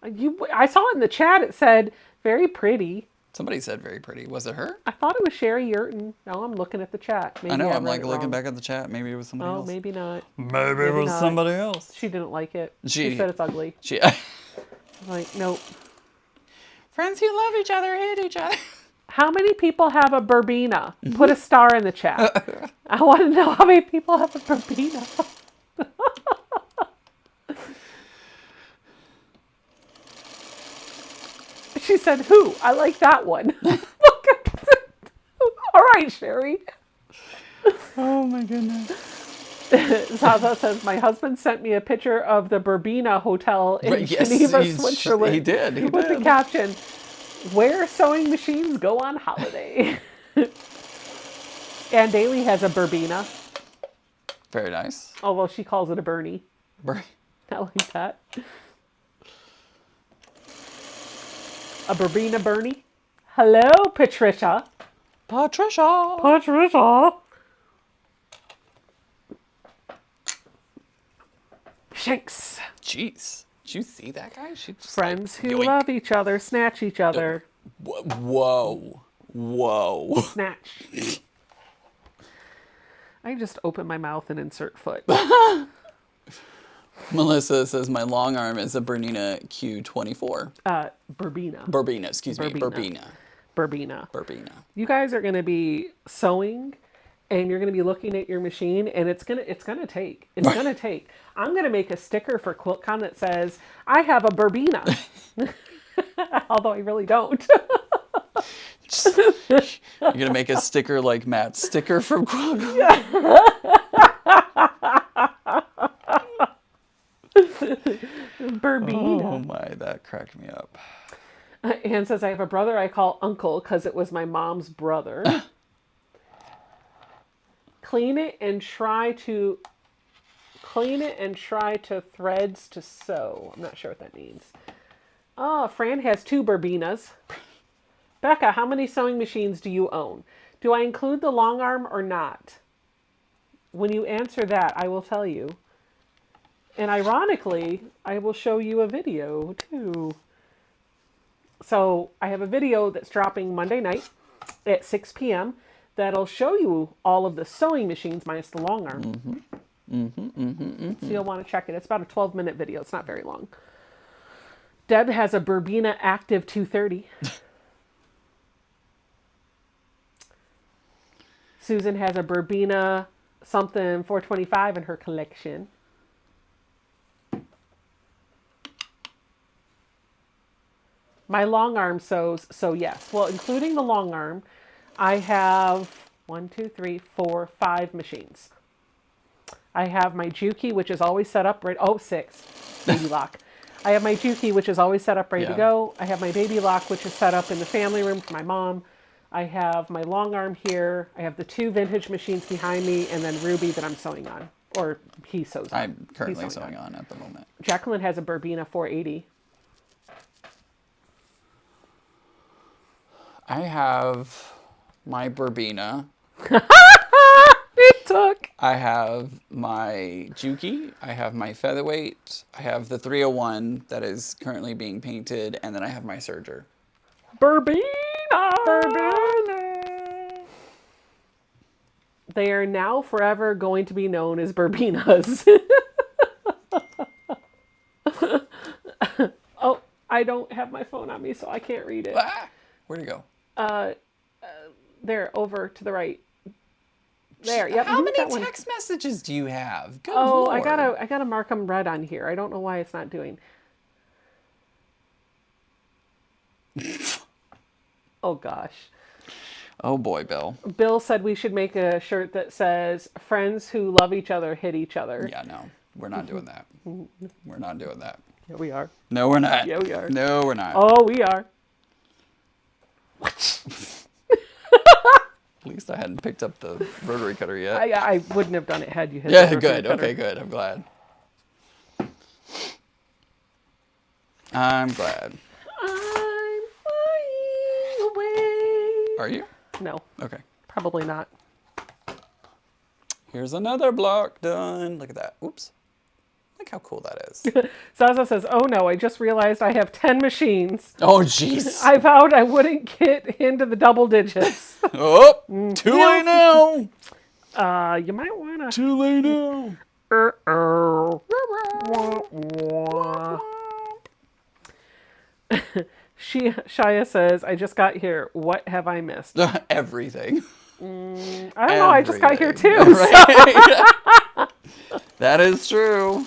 I saw it in the chat. It said, very pretty. Somebody said very pretty. Was it her? I thought it was Sherry Yurton. Now I'm looking at the chat. Maybe I know. I'm read like it looking wrong. back at the chat. Maybe it was somebody else. Oh, maybe not. Maybe it was not. somebody else. She didn't like it. She said it's ugly. I'm like, nope. Friends who love each other hate each other. How many people have a Burbina? Put a star in the chat. I want to know how many people have a Burbina. She said, who? I like that one. All right, Sherry. Oh my goodness. Zaza says, my husband sent me a picture of the Burbina Hotel in Geneva, Switzerland. He did. With the caption, where sewing machines go on holiday. Ann Daly has a Burbina. Very nice. Although she calls it a Bernie. Bernie. I like that. A Burbina Bernie. Hello, Patricia. Patricia. Shanks. Jeez. Did you see that guy? She's Friends like, who yoink. love each other snatch each other. Whoa. Snatch. I just open my mouth and insert foot. Melissa says my long arm is a Bernina Q24. Burbina. Burbina, excuse me. Burbina. Burbina. You guys are going to be sewing, and you're going to be looking at your machine, and it's gonna take. I'm going to make a sticker for QuiltCon that says, "I have a Burbina," although I really don't. You're gonna make a sticker like Matt's sticker from QuiltCon. Burbina. Oh my, that cracked me up. Anne says, I have a brother I call Uncle because it was my mom's brother. Clean it and try to threads to sew. I'm not sure what that means. Oh, Fran has 2 Burbinas. Becca, how many sewing machines do you own? Do I include the long arm or not? When you answer that, I will tell you. And ironically, I will show you a video too. So I have a video that's dropping Monday night at 6 p.m. that'll show you all of the sewing machines minus the long arm. So you'll want to check it. It's about a 12-minute video. It's not very long. Deb has a Burbina Active 230. Susan has a Burbina something 425 in her collection. My long arm sews, so yes. Well, including the long arm, I have 5 machines. I have my Juki, which is always set up right. Oh, 6. Baby lock. I have my Juki, which is always set up ready to go. I have my baby lock, which is set up in the family room for my mom. I have my long arm here. I have the 2 vintage machines behind me, and then Ruby that I'm sewing on, or he sews on. I'm currently sewing on at the moment. Jacqueline has a Burbina 480. I have my Burbina. It took. I have my Juki. I have my Featherweight. I have the 301 that is currently being painted, and then I have my serger. Burbina. They are now forever going to be known as Burbinas. Oh, I don't have my phone on me, so I can't read it. Ah! Where'd it go? There, over to the right. There. Yep. How many text messages do you have? Good Oh, Lord. I gotta mark them red on here. I don't know why it's not doing. Oh gosh. Oh boy, Bill. Bill said we should make a shirt that says "Friends who love each other hit each other." Yeah, no, we're not doing that. We're not doing that. Yeah, we are. No, we're not. Yeah, we are. No, we're not. Oh, we are. At least I hadn't picked up the rotary cutter yet. I wouldn't have done it had you hit. Yeah, the good. cutter. Okay, good. I'm glad. I'm glad. I'm flying away. Are you? No, Okay. probably not. Here's another block done. Look at that. Oops. Look how cool that is. Zaza says, "Oh no, I just realized I have 10 machines. Oh, jeez. I vowed I wouldn't get into the double digits." Oh, too late now. You might wanna. Too late now. Shia says, "I just got here. What have I missed?" Everything. I don't know. I just got here too. Right? That is true.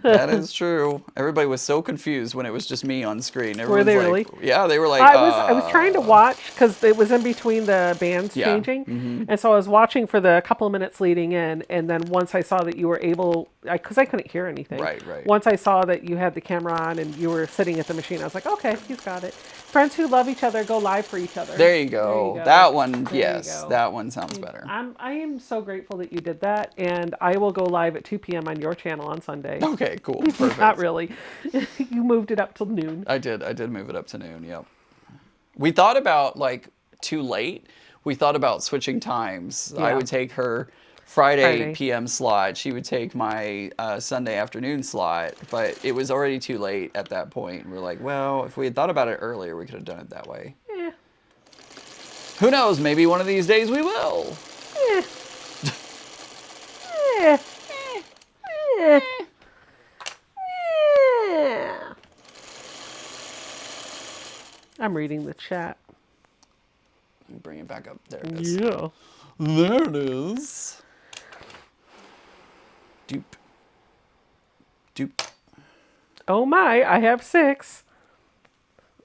That is true. Everybody was so confused when it was just me on screen. Were they like, really? Yeah, they were like. I was trying to watch because it was in between the bands Yeah. changing, and so I was watching for the couple of minutes leading in, and then once I saw that you were able, because I couldn't hear anything. Right. Once I saw that you had the camera on and you were sitting at the machine, I was like, okay, he's got it. Friends who love each other go live for each other. There you go. That one, There you yes, go. that one sounds better. I am so grateful that you did that, and I will go live at 2 p.m. on your channel on Sunday. Okay, cool. Perfect. Not really. You moved it up till noon. I did move it up to noon. Yep. We thought about like too late. We thought about switching times. I Yeah. would take her Friday PM slot. She would take my Sunday afternoon slot. But it was already too late at that point. We're like, well, if we had thought about it earlier, we could have done it that way. Eh. Who knows? Maybe one of these days we will. Eh. Eh. Eh. Eh. I'm reading the chat. Let me bring it back up. There it is. Yeah. There it is. Dupe. Dupe. Oh my, I have 6.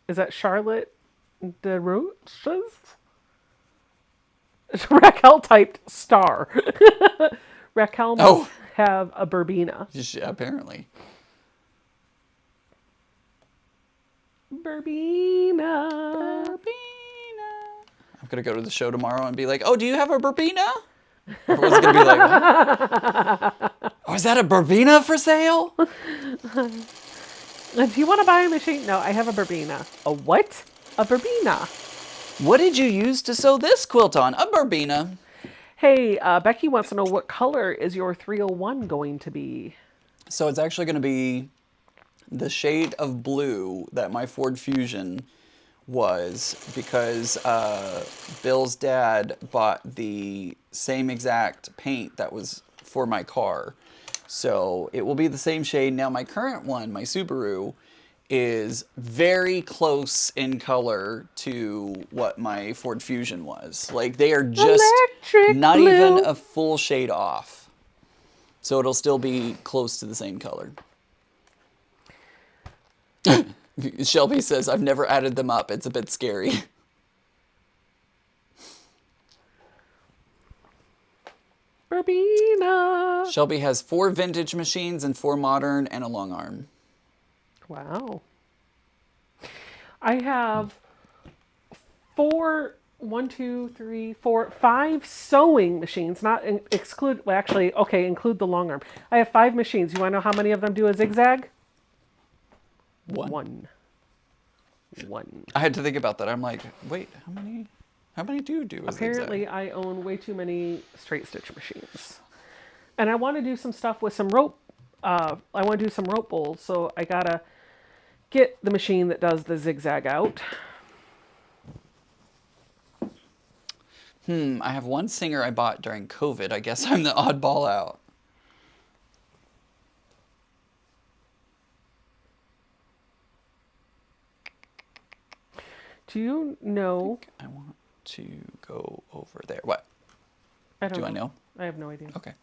Is that Charlotte DeRoches? Raquel typed star. Raquel must have a Burbina. Apparently. Burbina. Burbina. I'm going to go to the show tomorrow and be like, oh, do you have a Burbina? Everyone's going to be like, what? Oh, is that a Burbina for sale? Do you want to buy a machine? No, I have a Burbina. A what? A Burbina. What did you use to sew this quilt on? A Burbina. Hey, Becky wants to know what color is your 301 going to be? So it's actually going to be the shade of blue that my Ford Fusion was, because Bill's dad bought the same exact paint that was for my car. So it will be the same shade. Now my current one, my Subaru, is very close in color to what my Ford Fusion was. Like, they are just Electric not blue. even a full shade off. So it'll still be close to the same color. Shelby says, I've never added them up. It's a bit scary. Burbina. Shelby has 4 vintage machines and 4 modern and a long arm. Wow. I have 5 sewing machines, not exclude, well, actually, okay, include the long arm. I have 5 machines. You want to know how many of them do a zigzag? One. I had to think about that. I'm like, wait, how many do you do? Apparently, I own way too many straight stitch machines. And I want to do some stuff with some rope. I want to do some rope bowls, so I gotta get the machine that does the zigzag out. I have one singer I bought during COVID. I guess I'm the oddball out. Do you know? I want to go over there. What? I don't Do I know? I have no idea. Okay.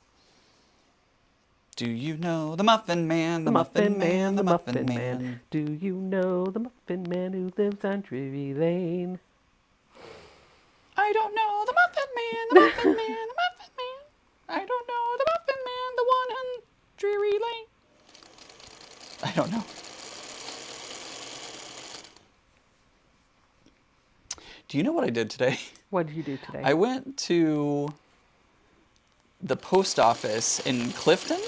Do you know the Muffin Man, the Muffin Man, the Muffin Man? Do you know the Muffin Man who lives on Drury Lane? I don't know the Muffin Man, the Muffin Man, the Muffin Man. I don't know the Muffin Man, the one on Drury Lane. I don't know. Do you know what I did today? What did you do today? I went to the post office in Clifton.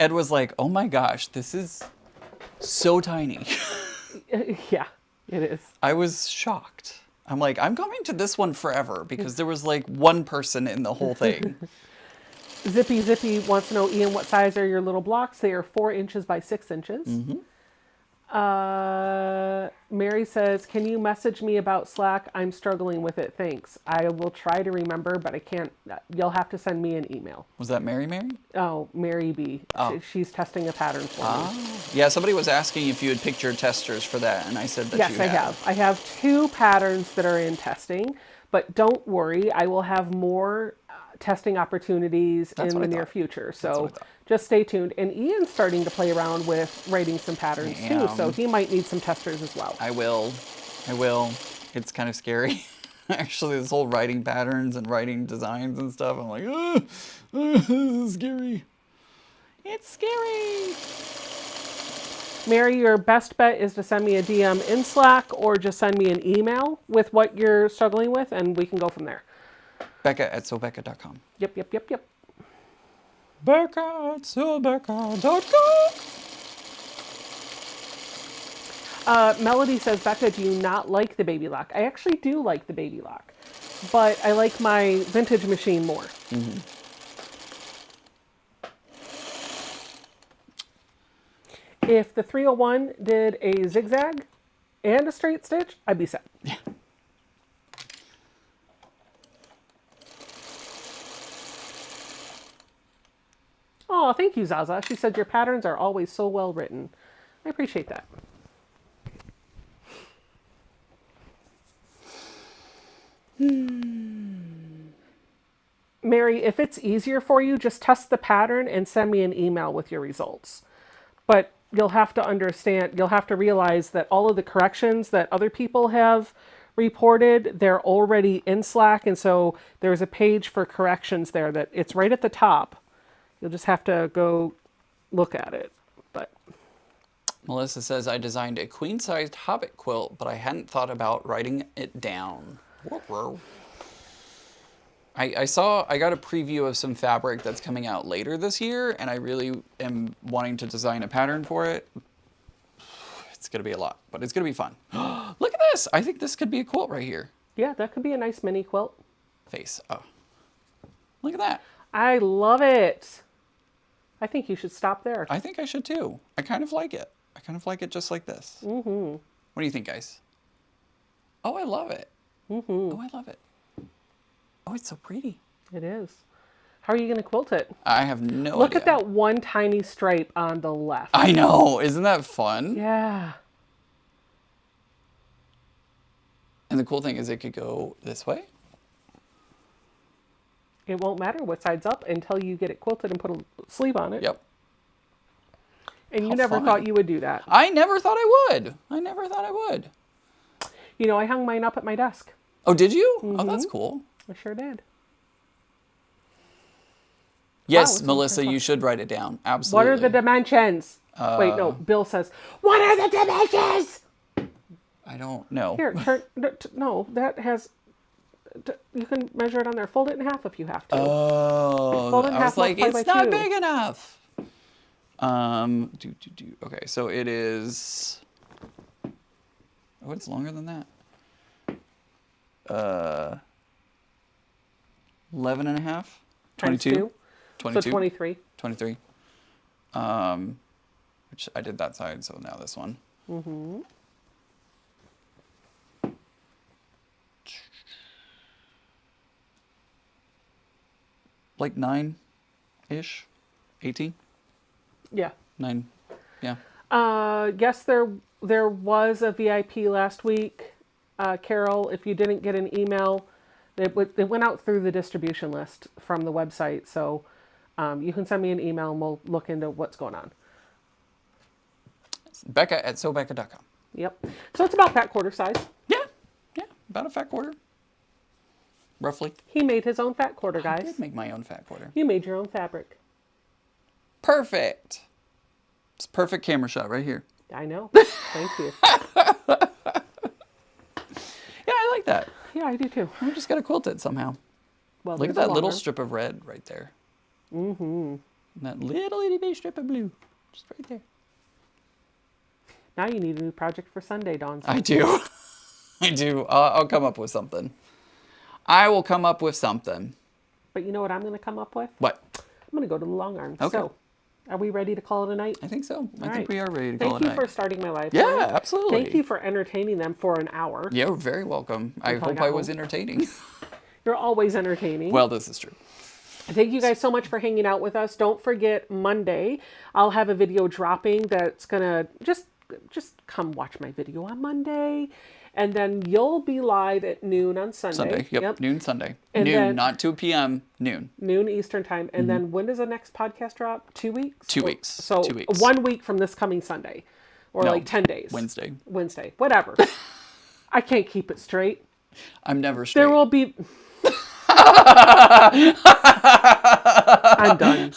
Ed was like, oh my gosh, this is so tiny. Yeah, it is. I was shocked. I'm like, I'm going to this one forever, because there was like one person in the whole thing. Zippy wants to know, Ian, what size are your little blocks? They are 4 inches by 6 inches. Mm-hmm. Mary says, can you message me about Slack? I'm struggling with it. Thanks. I will try to remember, but I can't. You'll have to send me an email. Was that Mary? Oh, Mary B. Oh. She's testing a pattern for me. Yeah, somebody was asking if you had picked your testers for that, and I said that Yes, you had. I have. I have 2 patterns that are in testing, but don't worry, I will have more testing opportunities That's in what the I near thought. future. That's So what I thought. just stay tuned. And Ian's starting to play around with writing some patterns too, Yeah. so he might need some testers as well. I will. It's kind of scary. Actually, this whole writing patterns and writing designs and stuff, I'm like, this is scary. It's scary. Mary, your best bet is to send me a DM in Slack or just send me an email with what you're struggling with, and we can go from there. Becca at SewBecca.com. Yep. Becca at SewBecca.com. Melody says, Becca, do you not like the baby lock? I actually do like the baby lock, but I like my vintage machine more. Mm-hmm. If the 301 did a zigzag and a straight stitch, I'd be set. Yeah. Oh, thank you, Zaza. She said your patterns are always so well written. I appreciate that. Mary, if it's easier for you, just test the pattern and send me an email with your results. But you'll have to understand, you'll have to realize that all of the corrections that other people have reported, they're already in Slack. And so there's a page for corrections there that it's right at the top. You'll just have to go look at it. But Melissa says, I designed a queen-sized hobbit quilt, but I hadn't thought about writing it down. I got a preview of some fabric that's coming out later this year, and I really am wanting to design a pattern for it. It's going to be a lot, but it's going to be fun. Look at this. I think this could be a quilt right here. Yeah, that could be a nice mini quilt. Face. Oh, look at that. I love it. I think you should stop there. I think I should too. I kind of like it. I kind of like it just like this. Mm-hmm. What do you think, guys? Oh, I love it. Mm-hmm. Oh, I love it. Oh, it's so pretty. It is. How are you going to quilt it? I have no idea. Look at that one tiny stripe on the left. I know. Isn't that fun? Yeah. And the cool thing is it could go this way. It won't matter what side's up until you get it quilted and put a sleeve on it. Yep. And you How never fun. thought you would do that. I never thought I would. I never thought I would. You know, I hung mine up at my desk. Oh, did you? Oh, that's cool. I sure did. Yes, Wow, Melissa, you should write it down. Absolutely. What are the dimensions? Wait, no. Bill says, what are the dimensions? I don't know. Here, turn. No, that has... You can measure it on there. Fold it in half if you have to. Oh, Fold it in I half, was like, multiply it's by not 2. big enough. Okay, so it is... Oh, it's longer than that. 11 and a half? 22? Times 2. 22? So 23. 23. Which I did that side, so now this one. Mm-hmm. Like 9-ish? 18? Yeah. 9, yeah. Yes, there was a VIP last week. Carol, if you didn't get an email, it went out through the distribution list from the website. So you can send me an email and we'll look into what's going on. Becca at SoBecca.com. Yep. So it's about fat quarter size. Yeah, about a fat quarter. Roughly. He made his own fat quarter, I guys. did make my own fat quarter. You made your own fabric. Perfect. It's a perfect camera shot right here. I know. Thank you. Yeah, I like that. Yeah, I do too. I just got to quilt it somehow. Well, Look at there's a that little longer. strip of red right there. Mm-hmm. And that little itty bitty strip of blue. Just right there. Now you need a new project for Sunday, Dawn. I do. I do. I'll come up with something. I will come up with something. But you know what I'm going to come up with? What? I'm going to go to the long arm. Okay. So, are we ready to call it a night? I think so. I All think right. we are ready to call Thank it a you night. for starting my life. Yeah, absolutely. Thank you for entertaining them for an hour. You're very welcome. I Until I hope got I was home. entertaining. You're always entertaining. Well, this is true. Thank you guys so much for hanging out with us. Don't forget Monday, I'll have a video dropping that's gonna just come watch my video on Monday, and then you'll be live at noon on Sunday. Sunday. Yep. Noon Sunday. And noon, then- not 2 p.m. Noon. Noon Eastern time, and then when does the next podcast drop? 2 weeks. 2 weeks. So 2 weeks. 1 week from this coming Sunday, or No, like 10 days. Wednesday. Wednesday. Whatever. I can't keep it straight. I'm never straight. There will be. I'm done.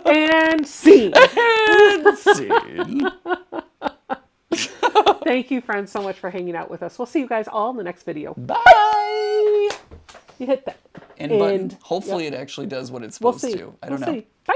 And scene. And scene. Thank you, friends, so much for hanging out with us. We'll see you guys all in the next video. Bye. You hit that. End button. Hopefully it actually does what it's We'll supposed see. to. I don't know. See. Bye.